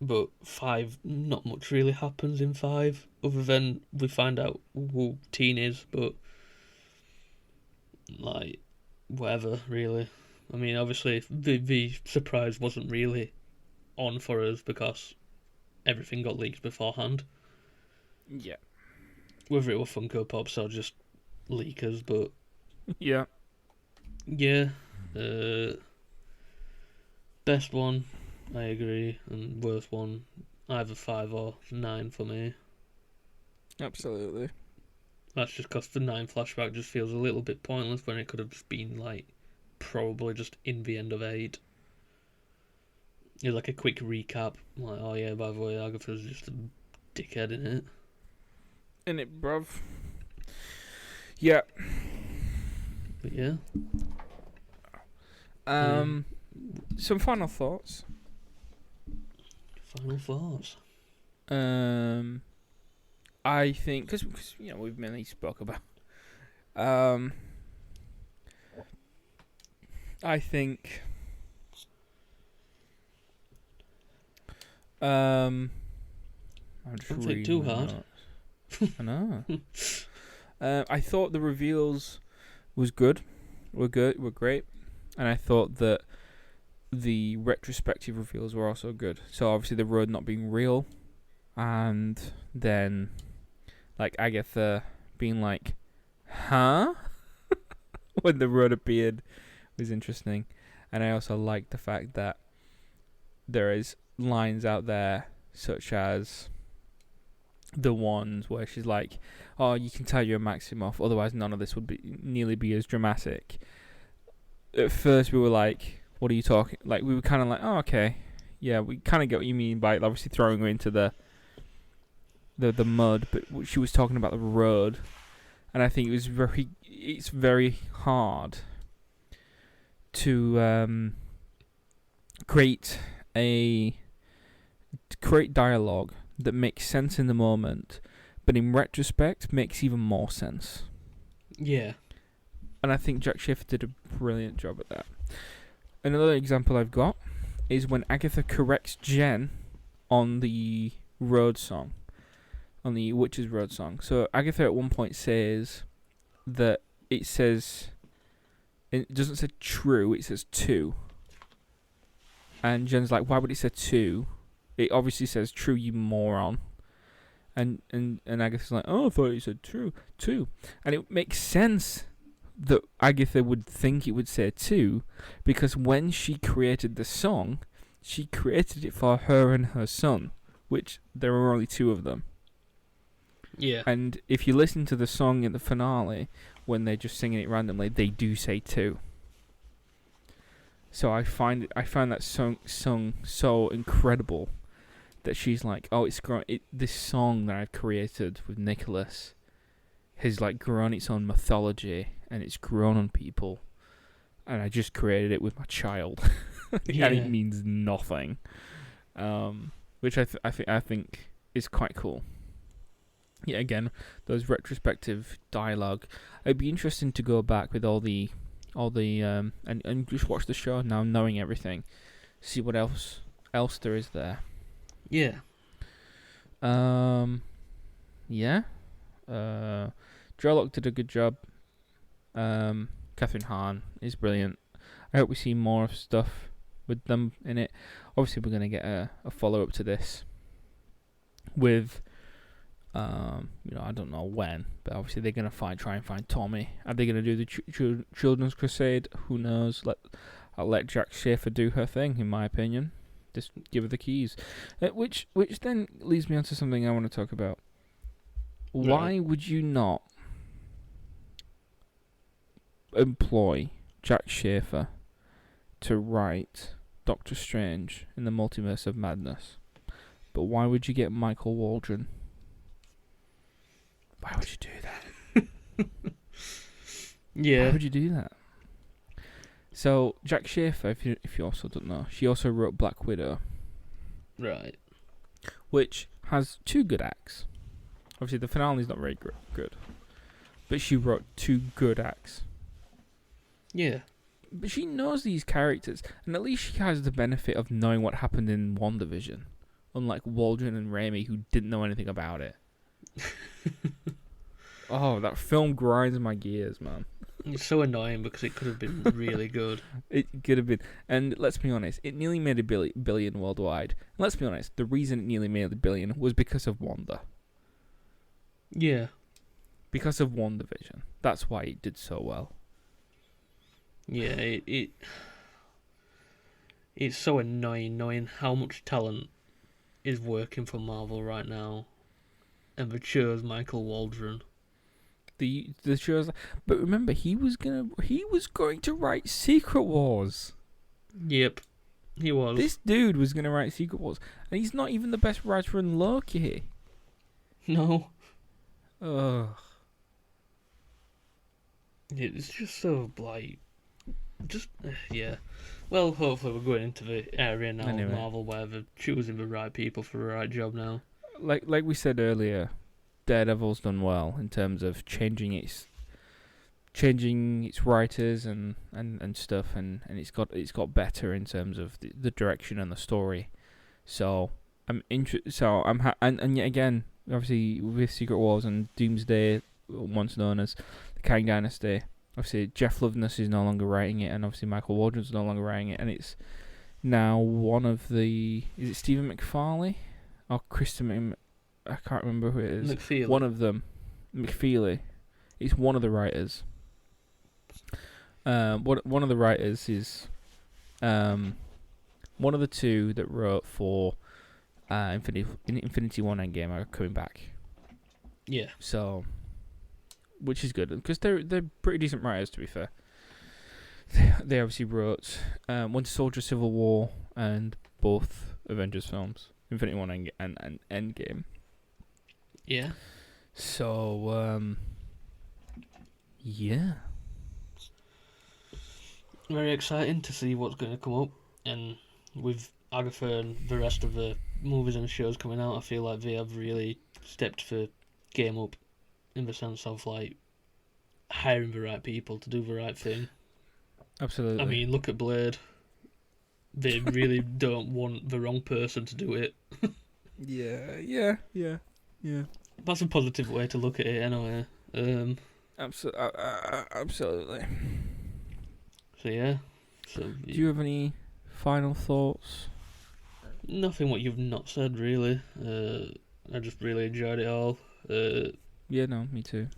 Speaker 2: But 5, not much really happens in 5, other than we find out who Teen is, but, like, whatever, really. I mean, obviously, the surprise wasn't really on for us because everything got leaked beforehand.
Speaker 1: Yeah.
Speaker 2: Whether it were Funko Pops or just leakers, but...
Speaker 1: Yeah.
Speaker 2: Yeah. Best one... I agree, and worst one, either 5 or 9 for me.
Speaker 1: Absolutely.
Speaker 2: That's just because the 9 flashback just feels a little bit pointless when it could have just been, like, probably just in the end of 8. It's like a quick recap, like, oh yeah, by the way, Agatha's just a dickhead in it.
Speaker 1: In it, bruv. Yeah.
Speaker 2: But yeah.
Speaker 1: Some final thoughts.
Speaker 2: Final thoughts.
Speaker 1: I think because we've mainly spoke about. I think. I'm just
Speaker 2: Don't think too hard.
Speaker 1: I know. I thought the reveals was good. were good, were great, and I thought that the retrospective reveals were also good. So obviously the road not being real, and then like Agatha being like, "Huh?" when the road appeared was interesting, and I also liked the fact that there is lines out there such as the ones where she's like, "Oh, you can tell you're Maximoff, otherwise none of this would be nearly be as dramatic." At first, we were like, "What are you talking?" Like, we were kind of like, "Oh, okay, yeah, we kind of get what you mean by obviously throwing her into the mud." But she was talking about the road, and I think it's very hard to create dialogue that makes sense in the moment, but in retrospect makes even more sense.
Speaker 2: Yeah.
Speaker 1: And I think Jack Schaefer did a brilliant job at that. Another example I've got is when Agatha corrects Jen on the road song, on the Witch's Road song. So Agatha at one point says that it doesn't say true, it says two. And Jen's like, "Why would it say two? It obviously says true, you moron." And Agatha's like, "Oh, I thought it said true, two." And it makes sense that Agatha would think it would say two, because when she created the song, she created it for her and her son, which there were only two of them.
Speaker 2: Yeah.
Speaker 1: And if you listen to the song in the finale, when they're just singing it randomly, they do say two. So I found that song so incredible that she's like, "Oh, this song that I've created with Nicholas has like grown its own mythology, and it's grown on people, and I just created it with my child."
Speaker 2: Yeah.
Speaker 1: And it means nothing, which I think is quite cool. Yeah, again, those retrospective dialogue. It'd be interesting to go back with all the and just watch the show now, knowing everything, see what else there is there.
Speaker 2: Yeah.
Speaker 1: Yeah. Sherlock did a good job. Catherine Hahn is brilliant. I hope we see more stuff with them in it. Obviously, we're gonna get a follow up to this with, I don't know when, but obviously they're gonna try and find Tommy. Are they gonna do the Children's Crusade? Who knows? I'll let Jack Schaefer do her thing. In my opinion, just give her the keys. Which then leads me on to something I want to talk about.
Speaker 2: Right.
Speaker 1: Why would you not employ Jack Schaefer to write Doctor Strange in the Multiverse of Madness? But why would you get Michael Waldron? Why would you do that?
Speaker 2: Yeah.
Speaker 1: Why would you do that? So Jack Schaefer, if you also don't know, she also wrote Black Widow,
Speaker 2: Right.
Speaker 1: which has two good acts. Obviously, the finale is not very good, but she wrote two good acts.
Speaker 2: Yeah.
Speaker 1: But she knows these characters, and at least she has the benefit of knowing what happened in WandaVision, unlike Waldron and Raimi, who didn't know anything about it. Oh, that film grinds my gears, man.
Speaker 2: It's so annoying because it could have been really good.
Speaker 1: It could have been. And let's be honest, it nearly made a billion worldwide. And let's be honest, the reason it nearly made a billion was because of Wanda.
Speaker 2: Yeah.
Speaker 1: Because of WandaVision. That's why it did so well.
Speaker 2: Yeah, it's so annoying knowing how much talent is working for Marvel right now, and they chose Michael Waldron.
Speaker 1: The shows, but remember, he was going to write Secret Wars.
Speaker 2: Yep, he was.
Speaker 1: This dude was going to write Secret Wars, and he's not even the best writer in Loki.
Speaker 2: No.
Speaker 1: Ugh.
Speaker 2: It's just so yeah. Well, hopefully we're going into the area now
Speaker 1: Anyway.
Speaker 2: of Marvel where they're choosing the right people for the right job now.
Speaker 1: Like we said earlier, Daredevil's done well in terms of changing its writers and stuff, and it's got better in terms of the direction and the story. So I'm and yet again, obviously with Secret Wars and Doomsday, once known as the Kang Dynasty, obviously Jeff Loveness is no longer writing it, and obviously Michael Waldron's no longer writing it, and it's now one of the... Is it Stephen McFarlane? Or Kristen... I can't remember who it is.
Speaker 2: McFeely.
Speaker 1: One of them. McFeely. It's one of the writers. One of the writers is one of the two that wrote for Infinity War Endgame are coming back.
Speaker 2: Yeah.
Speaker 1: So, which is good because they're pretty decent writers, to be fair. They obviously wrote Winter Soldier, Civil War, and both Avengers films, Infinity War and Endgame.
Speaker 2: Yeah.
Speaker 1: So, yeah.
Speaker 2: Very exciting to see what's going to come up, and with Agatha and the rest of the movies and shows coming out, I feel like they have really stepped the game up in the sense of like hiring the right people to do the right thing.
Speaker 1: Absolutely.
Speaker 2: I mean, look at Blade. They really don't want the wrong person to do it.
Speaker 1: Yeah.
Speaker 2: That's a positive way to look at it, anyway.
Speaker 1: Absolutely.
Speaker 2: So yeah. So
Speaker 1: do you have any final thoughts?
Speaker 2: Nothing what you've not said, really. I just really enjoyed it all.
Speaker 1: Yeah, no, me too.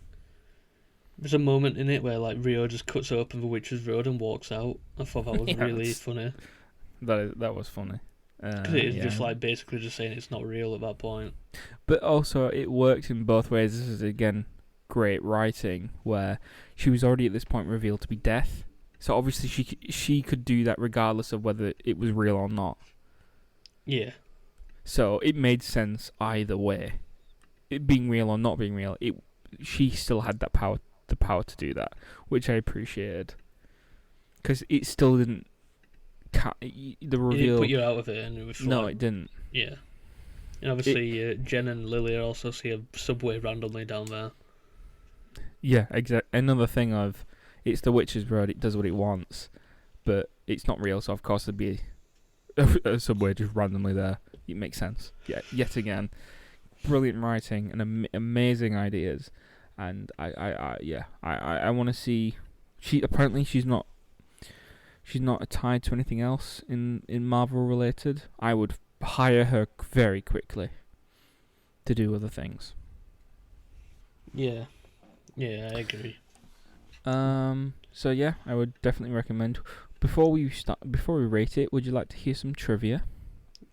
Speaker 2: There's a moment in it where like Rio just cuts open the Witch's Road and walks out. I thought that was really funny.
Speaker 1: That was funny.
Speaker 2: Because it is just like basically just saying it's not real at that point.
Speaker 1: But also, it worked in both ways. This is again great writing, where she was already at this point revealed to be Death. So obviously she could do that regardless of whether it was real or not.
Speaker 2: Yeah.
Speaker 1: So it made sense either way. It being real or not being real, she still had that power, the power to do that, which I appreciated. Because it still didn't... The reveal...
Speaker 2: It didn't put you out of it, and it was
Speaker 1: No,
Speaker 2: like,
Speaker 1: it didn't.
Speaker 2: Yeah. And obviously Jen and Lily also see a subway randomly down there.
Speaker 1: Yeah, exactly. Another thing of... It's the Witch's Road, it does what it wants, but it's not real, so of course there'd be a subway just randomly there. It makes sense. Yeah, yet again, brilliant writing and amazing ideas, and I want to see. She's not tied to anything else in Marvel related. I would hire her very quickly to do other things.
Speaker 2: Yeah, I agree.
Speaker 1: So yeah, I would definitely recommend. Before we rate it, would you like to hear some trivia?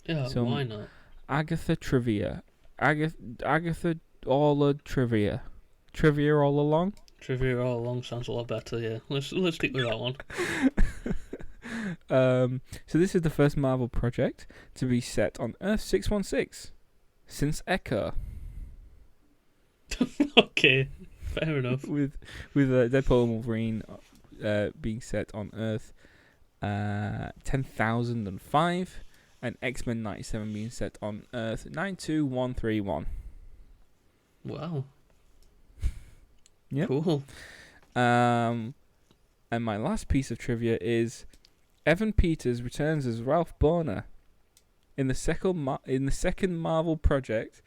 Speaker 2: Yeah, why not?
Speaker 1: Agatha trivia. Agatha all trivia. Trivia all along?
Speaker 2: Trivia all along sounds a lot better, yeah. Let's stick with that one.
Speaker 1: So this is the first Marvel project to be set on Earth 616 since Echo.
Speaker 2: Okay. Fair enough.
Speaker 1: with Deadpool and Wolverine being set on Earth 10,005 and X-Men 97 being set on Earth 92131.
Speaker 2: Wow.
Speaker 1: Yeah.
Speaker 2: Cool.
Speaker 1: And my last piece of trivia is Evan Peters returns as Ralph Boner in the second Marvel project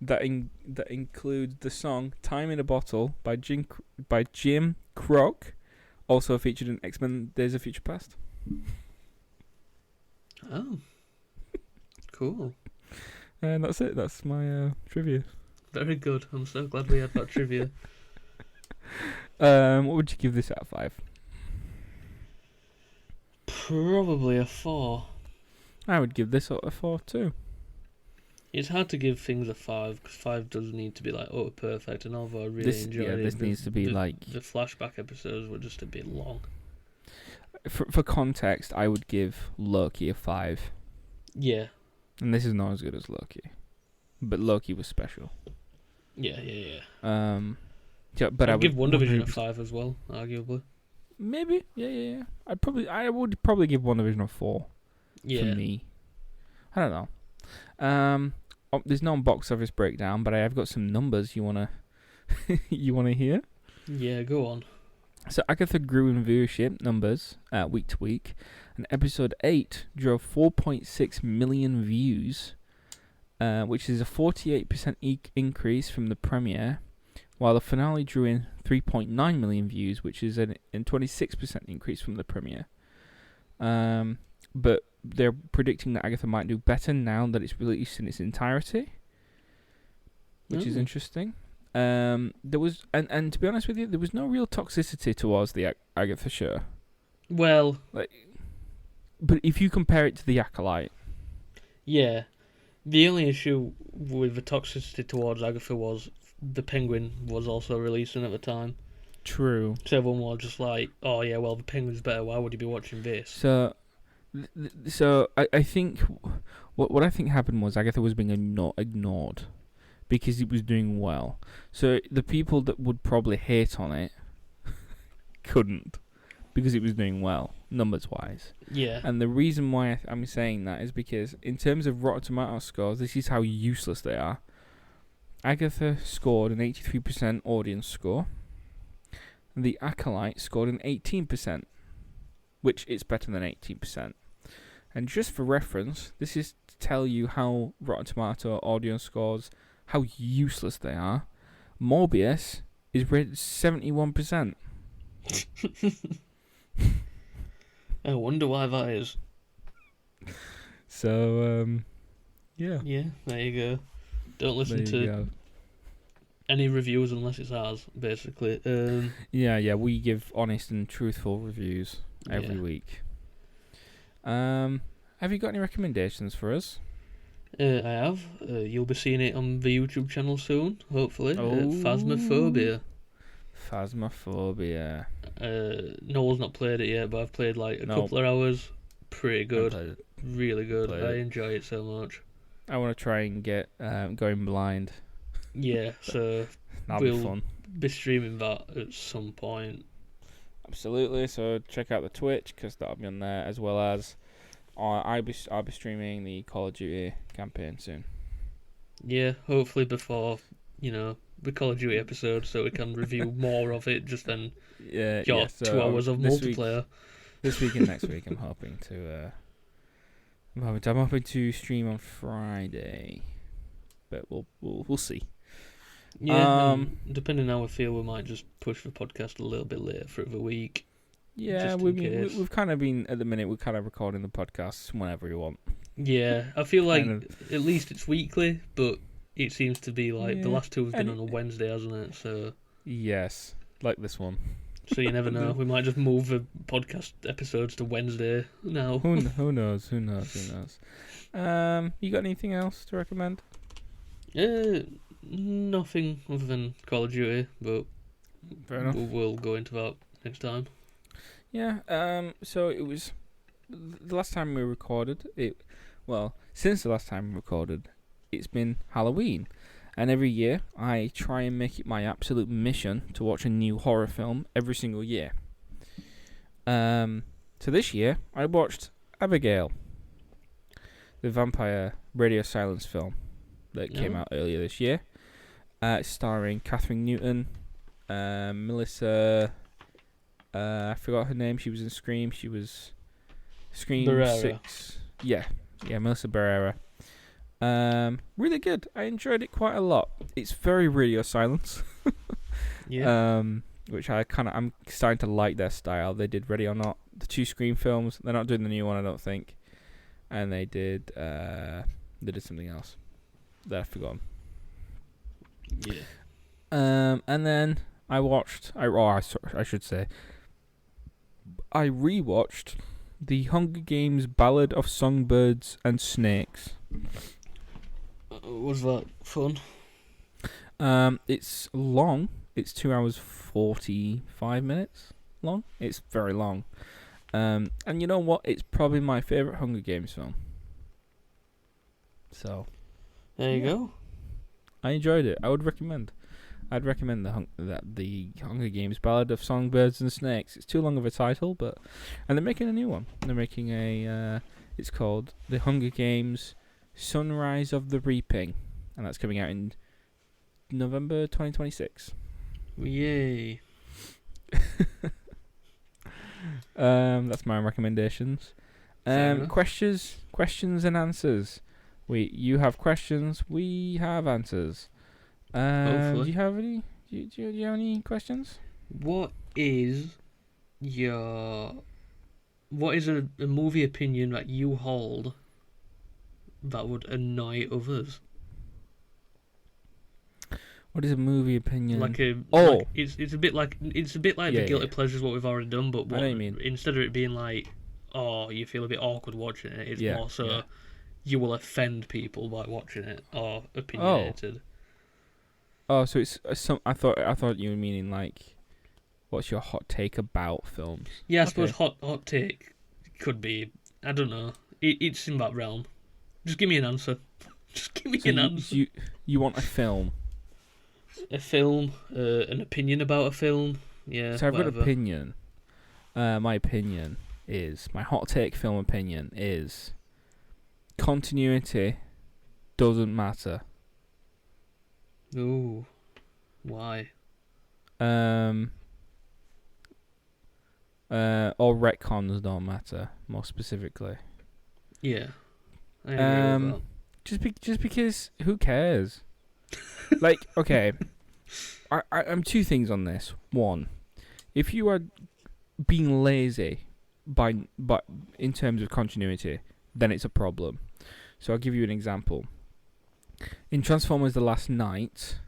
Speaker 1: that includes the song "Time in a Bottle" by Jim Croc, also featured in X-Men: Days of Future Past.
Speaker 2: Oh, cool.
Speaker 1: And that's it. That's my trivia.
Speaker 2: Very good. I'm so glad we had that trivia.
Speaker 1: What would you give this out of 5?
Speaker 2: Probably a 4.
Speaker 1: I would give this a 4 too.
Speaker 2: It's hard to give things a 5 because 5 does need to be like perfect. And although I really enjoyed it,
Speaker 1: this needs to be like
Speaker 2: the flashback episodes were just a bit long.
Speaker 1: For context, I would give Loki a 5.
Speaker 2: Yeah.
Speaker 1: And this is not as good as Loki, but Loki was special.
Speaker 2: Yeah.
Speaker 1: Yeah, but
Speaker 2: I'd give WandaVision a 5 as well, arguably.
Speaker 1: Maybe, yeah. I would probably give WandaVision a 4.
Speaker 2: Yeah.
Speaker 1: For me, I don't know. There's no box office breakdown, but I have got some numbers. You wanna hear?
Speaker 2: Yeah, go on.
Speaker 1: So Agatha grew in viewership numbers week to week, and episode 8 drove 4.6 million views, which is a 48% increase from the premiere, while the finale drew in 3.9 million views, which is a 26% increase from the premiere. But they're predicting that Agatha might do better now that it's released in its entirety, which is interesting. There was, and to be honest with you, there was no real toxicity towards the Agatha show.
Speaker 2: Well,
Speaker 1: but if you compare it to The Acolyte,
Speaker 2: yeah, the only issue with the toxicity towards Agatha was the Penguin was also releasing at the time.
Speaker 1: True.
Speaker 2: So everyone was just like, "Oh yeah, well the Penguin's better. Why would you be watching this?"
Speaker 1: So I think what I think happened was Agatha was being ignored because it was doing well. So the people that would probably hate on it couldn't because it was doing well numbers wise.
Speaker 2: Yeah.
Speaker 1: And the reason why I'm saying that is because in terms of Rotten Tomatoes scores, this is how useless they are. Agatha scored an 83% audience score. The Acolyte scored an 18%, which is better than 18%. And just for reference, this is to tell you how Rotten Tomato audience scores, how useless they are. Morbius is rated 71%.
Speaker 2: I wonder why that is.
Speaker 1: So, yeah.
Speaker 2: Yeah, there you go. Don't listen to any reviews unless it's ours, basically.
Speaker 1: Yeah, we give honest and truthful reviews every week. Have you got any recommendations for us?
Speaker 2: I have. You'll be seeing it on the YouTube channel soon, hopefully. Phasmophobia.
Speaker 1: Phasmophobia.
Speaker 2: Noel's not played it yet, but I've played like a couple of hours. Pretty good. Really good. I enjoy it so much.
Speaker 1: I want to try and get Going Blind.
Speaker 2: Yeah, so
Speaker 1: that'll be fun.
Speaker 2: Be streaming that at some point.
Speaker 1: Absolutely. So check out the Twitch because that'll be on there, as well as I'll be streaming the Call of Duty campaign soon. Yeah,
Speaker 2: hopefully before the Call of Duty episode, so we can review more of it. Just then, so 2 hours of multiplayer.
Speaker 1: This week and next week, I'm hoping to stream on Friday, but we'll see.
Speaker 2: Yeah, depending on how we feel, we might just push the podcast a little bit later for the week.
Speaker 1: Yeah, we've kind of been, at the minute, we're kind of recording the podcasts whenever we want.
Speaker 2: Yeah, I feel like at least it's weekly, but it seems to be like the last two have been on a Wednesday, hasn't it? So
Speaker 1: yes, like this one.
Speaker 2: So you never know. We might just move the podcast episodes to Wednesday now.
Speaker 1: Who knows? You got anything else to recommend?
Speaker 2: Nothing other than Call of Duty, but
Speaker 1: fair enough.
Speaker 2: We'll go into that next time.
Speaker 1: Yeah. So it was the last time we recorded. Since the last time we recorded, it's been Halloween, and every year I try and make it my absolute mission to watch a new horror film every single year. So this year I watched Abigail, the vampire radio silence film that came out earlier this year. Starring Catherine Newton, Melissa. I forgot her name. She was in Scream. She was Scream
Speaker 2: Barrera.
Speaker 1: 6. Yeah, Melissa Barrera. Really good. I enjoyed it quite a lot. It's very radio silence.
Speaker 2: Yeah.
Speaker 1: Which I'm starting to like their style. They did Ready or Not, the 2 Scream films. They're not doing the new one, I don't think. And they did something else that I've forgotten.
Speaker 2: Yeah.
Speaker 1: And then I rewatched The Hunger Games: Ballad of Songbirds and Snakes.
Speaker 2: Was that fun?
Speaker 1: It's long. It's 2 hours 45 minutes long. It's very long. And you know what? It's probably my favourite Hunger Games film. So
Speaker 2: there you go.
Speaker 1: I enjoyed it. I'd recommend the Hunger Games: Ballad of Songbirds and Snakes. It's too long of a title, and they're making a new one. They're making it's called The Hunger Games: Sunrise of the Reaping, and that's coming out in November 2026.
Speaker 2: Yay!
Speaker 1: That's my recommendations. Questions and answers. You have questions, we have answers. Do you have any do you have any questions?
Speaker 2: What is your what is a movie opinion that you hold that would annoy others?
Speaker 1: What is a movie opinion?
Speaker 2: It's a bit like the guilty pleasures what we've already done, but
Speaker 1: I know what you mean.
Speaker 2: Instead of it being like, oh, you feel a bit awkward watching it, it's more so you will offend people by watching it or opinionated.
Speaker 1: Oh, so it's some. I thought you were meaning like, what's your hot take about films?
Speaker 2: Yeah, I suppose hot take could be. I don't know. It's in that realm. Just give me an answer. Just give me an answer.
Speaker 1: You want a film?
Speaker 2: A film, an opinion about a film. Yeah.
Speaker 1: So I've got
Speaker 2: whatever.
Speaker 1: an opinion. My opinion is my hot take film opinion is continuity doesn't matter.
Speaker 2: Ooh, why?
Speaker 1: Or retcons don't matter, more specifically.
Speaker 2: Yeah. I agree with that.
Speaker 1: Just because who cares? Like, okay, I'm two things on this. One, if you are being lazy but in terms of continuity, then it's a problem. So I'll give you an example. In Transformers: The Last Knight,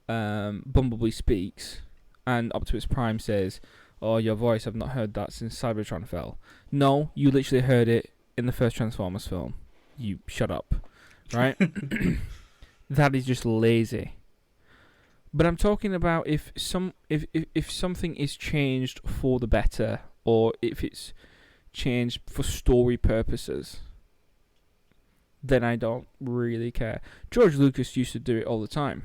Speaker 1: Bumblebee speaks, and Optimus Prime says, "Oh, your voice, I've not heard that since Cybertron fell." No, you literally heard it in the first Transformers film. You shut up, right? That is just lazy. But I'm talking about if something is changed for the better, or if it's changed for story purposes, then I don't really care. George Lucas used to do it all the time.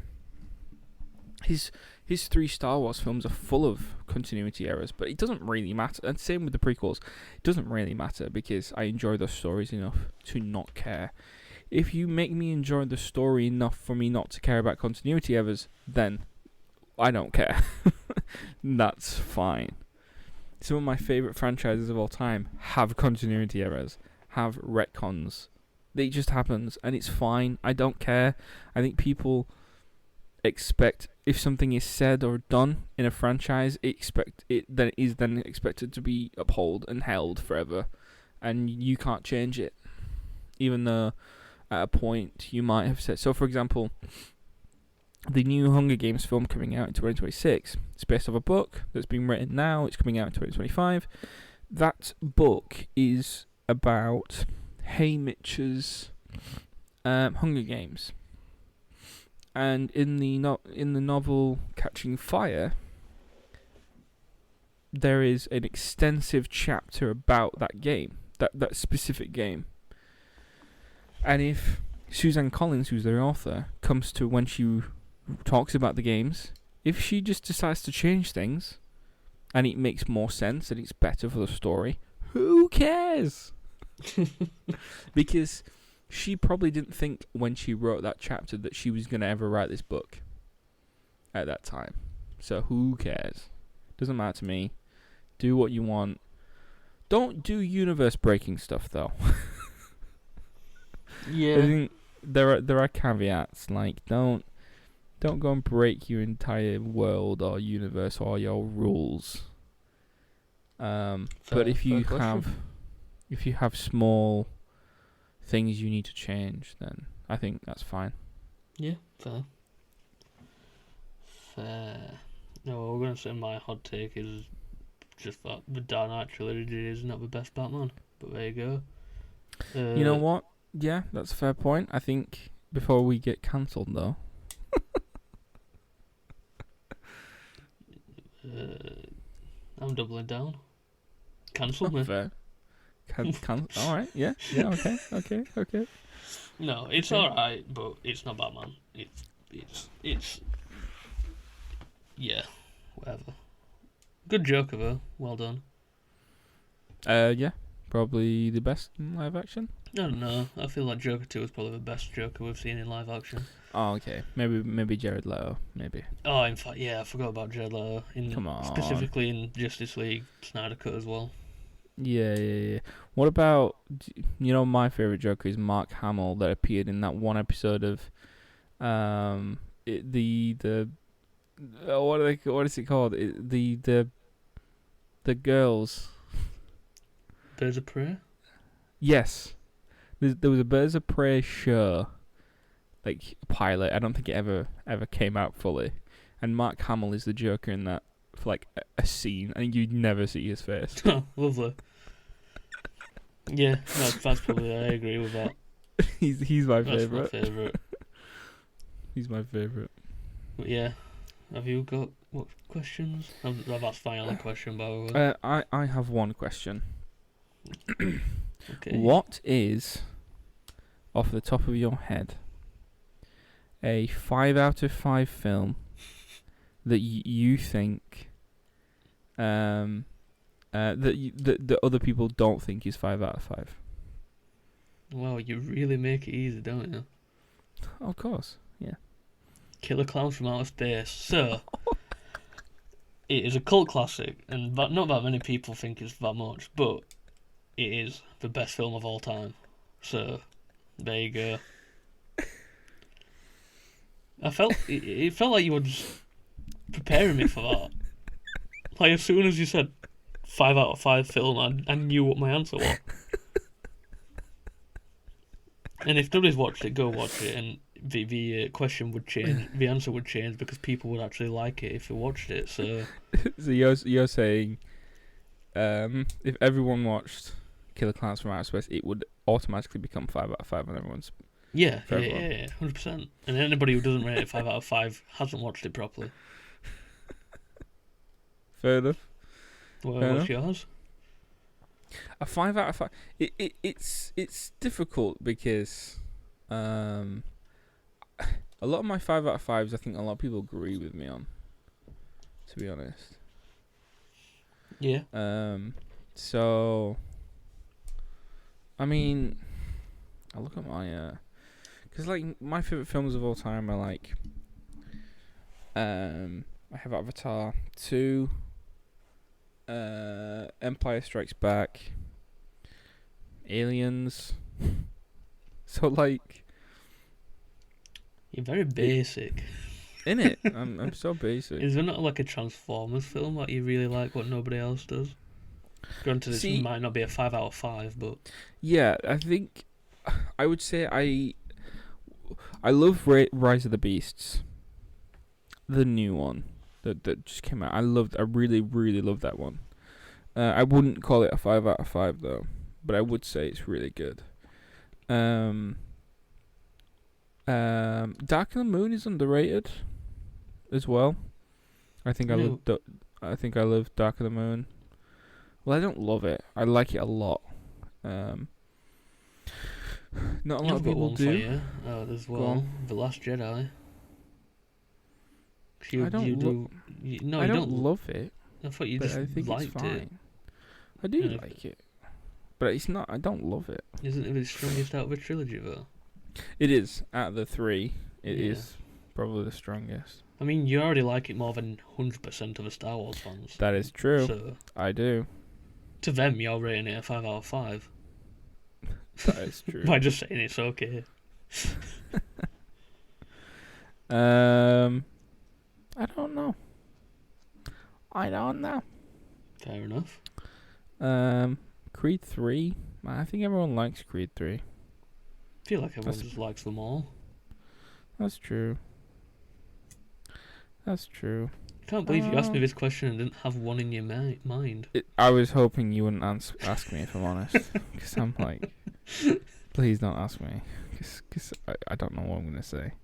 Speaker 1: His 3 Star Wars films are full of continuity errors, but it doesn't really matter. And same with the prequels. It doesn't really matter because I enjoy those stories enough to not care. If you make me enjoy the story enough for me not to care about continuity errors, then I don't care. That's fine. Some of my favourite franchises of all time have continuity errors, have retcons. It just happens, and it's fine. I don't care. I think people expect if something is said or done in a franchise, then expected to be upheld and held forever, and you can't change it, even though at a point you might have said so. For example, the new Hunger Games film coming out in 2026, it's based off a book that's been written now. It's coming out in 2025. That book is about Haymitch's Hunger Games. And in the novel Catching Fire, there is an extensive chapter about that game, that specific game. And if Suzanne Collins, who's the author, comes to when she talks about the games, if she just decides to change things, and it makes more sense and it's better for the story, who cares? Because she probably didn't think when she wrote that chapter that she was going to ever write this book at that time. So who cares? Doesn't matter to me. Do what you want. Don't do universe breaking stuff though.
Speaker 2: Yeah.
Speaker 1: I think there are caveats, like don't go and break your entire world or universe or your rules. But if you have small things you need to change, then I think that's fine.
Speaker 2: Yeah, fair. No, we're gonna say my hot take is just that the Dark Knight trilogy is not the best Batman. But there you go.
Speaker 1: You know what? Yeah, that's a fair point. I think before we get cancelled, though.
Speaker 2: I'm doubling down. Cancel me.
Speaker 1: Fair. All right. Yeah. Okay.
Speaker 2: No, it's
Speaker 1: Okay.
Speaker 2: alright, but it's not Batman. It's yeah, whatever. Good Joker though. Well done.
Speaker 1: Yeah. Probably the best in live action.
Speaker 2: I don't know. I feel like Joker 2 is probably the best Joker we've seen in live action.
Speaker 1: Oh, okay. Maybe Jared Leto. Maybe.
Speaker 2: Oh, in fact, yeah, I forgot about Jared Leto.
Speaker 1: Come on.
Speaker 2: Specifically in Justice League Snyder Cut as well.
Speaker 1: Yeah. What about my favorite Joker is Mark Hamill that appeared in that one episode of the What is it called? The girls.
Speaker 2: Birds of Prey?
Speaker 1: Yes, there was a Birds of Prey show, like pilot. I don't think it ever came out fully. And Mark Hamill is the Joker in that for like a scene, and you'd never see his face.
Speaker 2: Oh, lovely. Yeah, that's probably. I agree with that.
Speaker 1: He's my
Speaker 2: That's
Speaker 1: favorite.
Speaker 2: my favourite.
Speaker 1: He's my favorite.
Speaker 2: But yeah, have you got what questions? That's my only question, by the way.
Speaker 1: I have one question.
Speaker 2: Okay.
Speaker 1: What is, off the top of your head, a 5 out of 5 film that you think that other people don't think is 5 out of 5?
Speaker 2: Wow, you really make it easy, don't you?
Speaker 1: Of course, yeah.
Speaker 2: Killer Clowns from Outer Space. So, it is a cult classic, and not that many people think it's that much, but it is the best film of all time. So, there you go. It felt like you were just preparing me for that. Like, as soon as you said 5 out of 5 film, I knew what my answer was. And if nobody's watched it, go watch it, and the question would change, the answer would change, because people would actually like it if they watched it. So
Speaker 1: you're saying, if everyone watched Killer Clowns from Outer Space, it would automatically become 5 out of 5 on everyone's.
Speaker 2: yeah, 100%. And anybody who doesn't rate it 5 out of 5 hasn't watched it properly.
Speaker 1: Fair enough.
Speaker 2: Well, what's yours?
Speaker 1: A 5 out of 5. It's difficult because a lot of my 5 out of 5s, I think a lot of people agree with me on, to be honest.
Speaker 2: Yeah.
Speaker 1: So I mean, I look at my because like my favorite films of all time are like I have Avatar 2, Empire Strikes Back, Aliens. So like,
Speaker 2: you're very basic.
Speaker 1: In it, I'm so basic.
Speaker 2: Is there not like a Transformers film that you really like, what nobody else does? Granted, this might not be a 5 out of 5, but
Speaker 1: yeah, I think I would say I love Rise of the Beasts, the new one that just came out. I really loved that one. I wouldn't call it a 5 out of 5 though, but I would say it's really good. Dark of the Moon is underrated as well. I think I love Dark of the Moon. Well, I don't love it. I like it a lot. Not a lot of people do.
Speaker 2: As well, The Last Jedi.
Speaker 1: I don't love it.
Speaker 2: I thought you just
Speaker 1: I think
Speaker 2: liked
Speaker 1: it's fine.
Speaker 2: it.
Speaker 1: I do like it, but it's not. I don't love it.
Speaker 2: Isn't it the strongest out of the trilogy, though?
Speaker 1: It is. Out of the 3, it is probably the strongest.
Speaker 2: I mean, you already like it more than 100% of the Star Wars fans.
Speaker 1: That is true.
Speaker 2: So,
Speaker 1: I do.
Speaker 2: to them, you're rating it a 5 out of 5.
Speaker 1: That is true.
Speaker 2: By just saying it's okay.
Speaker 1: I don't know.
Speaker 2: Fair enough.
Speaker 1: Creed 3. I think everyone likes Creed 3.
Speaker 2: I feel like everyone just likes them all.
Speaker 1: That's true.
Speaker 2: I can't believe you asked me this question and didn't have one in your mind.
Speaker 1: I was hoping you wouldn't ask me, if I'm honest. Because I'm like, please don't ask me. Because I don't know what I'm going to say.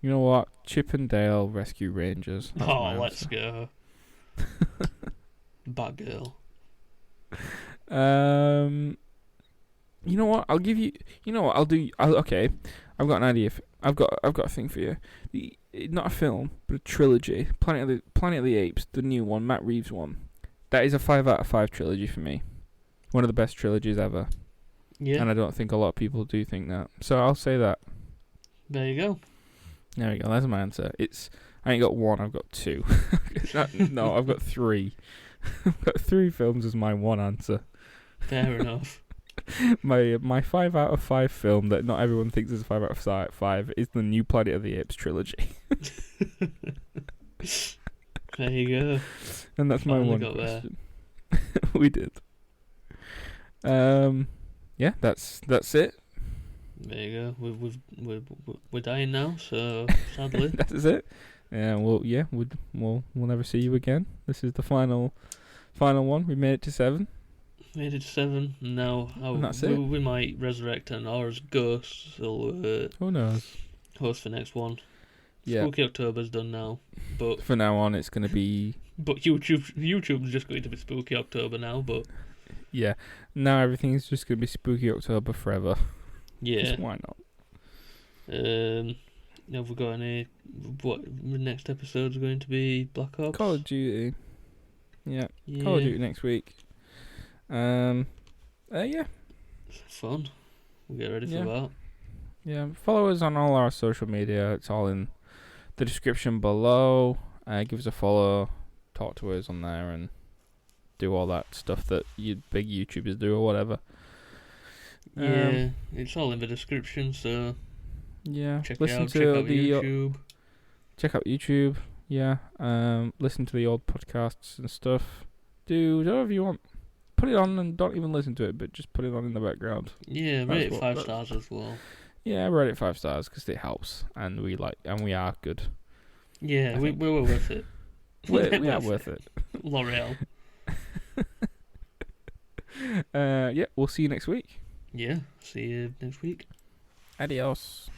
Speaker 1: You know what? Chip and Dale Rescue Rangers.
Speaker 2: Let's go. Batgirl.
Speaker 1: You know what? I'll give you. You know what? Okay. I've got an idea. I've got a thing for you. Not a film, but a trilogy. Planet of the Apes, the new one, Matt Reeves one. That is a 5 out of 5 trilogy for me. One of the best trilogies ever.
Speaker 2: Yeah.
Speaker 1: And I don't think a lot of people do think that. So I'll say that.
Speaker 2: There you go.
Speaker 1: There we go. That's my answer. I ain't got 1. I've got 2. No, I've got 3. I've got 3 films as my one answer.
Speaker 2: Fair enough.
Speaker 1: my 5 out of 5 film that not everyone thinks is a 5 out of 5 is the new Planet of the Apes trilogy.
Speaker 2: There you go.
Speaker 1: And that's my
Speaker 2: Finally
Speaker 1: one
Speaker 2: got
Speaker 1: question. We did. Yeah, that's it.
Speaker 2: There you go. We're dying now, so sadly.
Speaker 1: That is it. We'll never see you again. This is the final one. We made it to 7.
Speaker 2: Made it to 7. Now
Speaker 1: And that's it.
Speaker 2: we might resurrect an or as ghosts. Will
Speaker 1: Who knows?
Speaker 2: host the next one.
Speaker 1: Yeah.
Speaker 2: Spooky October's done now, but
Speaker 1: For now on, it's going to be...
Speaker 2: YouTube's just going to be Spooky October now. But
Speaker 1: Yeah. Now everything's just going to be Spooky October forever.
Speaker 2: yeah.
Speaker 1: 'Cause why not?
Speaker 2: Have we got any? What the next episode's going to be? Black Ops.
Speaker 1: Call of Duty. Yeah.
Speaker 2: Yeah.
Speaker 1: Call of Duty next week. Yeah.
Speaker 2: Fun. We'll get ready for
Speaker 1: Yeah.
Speaker 2: that.
Speaker 1: Yeah. Follow us on all our social media. It's all in the description below. Give us a follow. Talk to us on there and do all that stuff that you big YouTubers do or whatever.
Speaker 2: Yeah, it's all in the description, so
Speaker 1: Yeah.
Speaker 2: check
Speaker 1: Listen
Speaker 2: it out.
Speaker 1: to
Speaker 2: Check out
Speaker 1: the
Speaker 2: YouTube.
Speaker 1: check out YouTube. Yeah. Listen to the old podcasts and stuff. Do whatever you want. Put it on and don't even listen to it, but just put it on in the background.
Speaker 2: Yeah,
Speaker 1: That's
Speaker 2: rate it
Speaker 1: what-
Speaker 2: 5
Speaker 1: that's-
Speaker 2: stars as well.
Speaker 1: Yeah, rate it 5 stars because it helps, and we are good.
Speaker 2: Yeah,
Speaker 1: I
Speaker 2: we
Speaker 1: think-
Speaker 2: were worth it.
Speaker 1: We are worth it.
Speaker 2: L'Oreal.
Speaker 1: Yeah, we'll see you next week.
Speaker 2: Yeah, see you next week.
Speaker 1: Adios.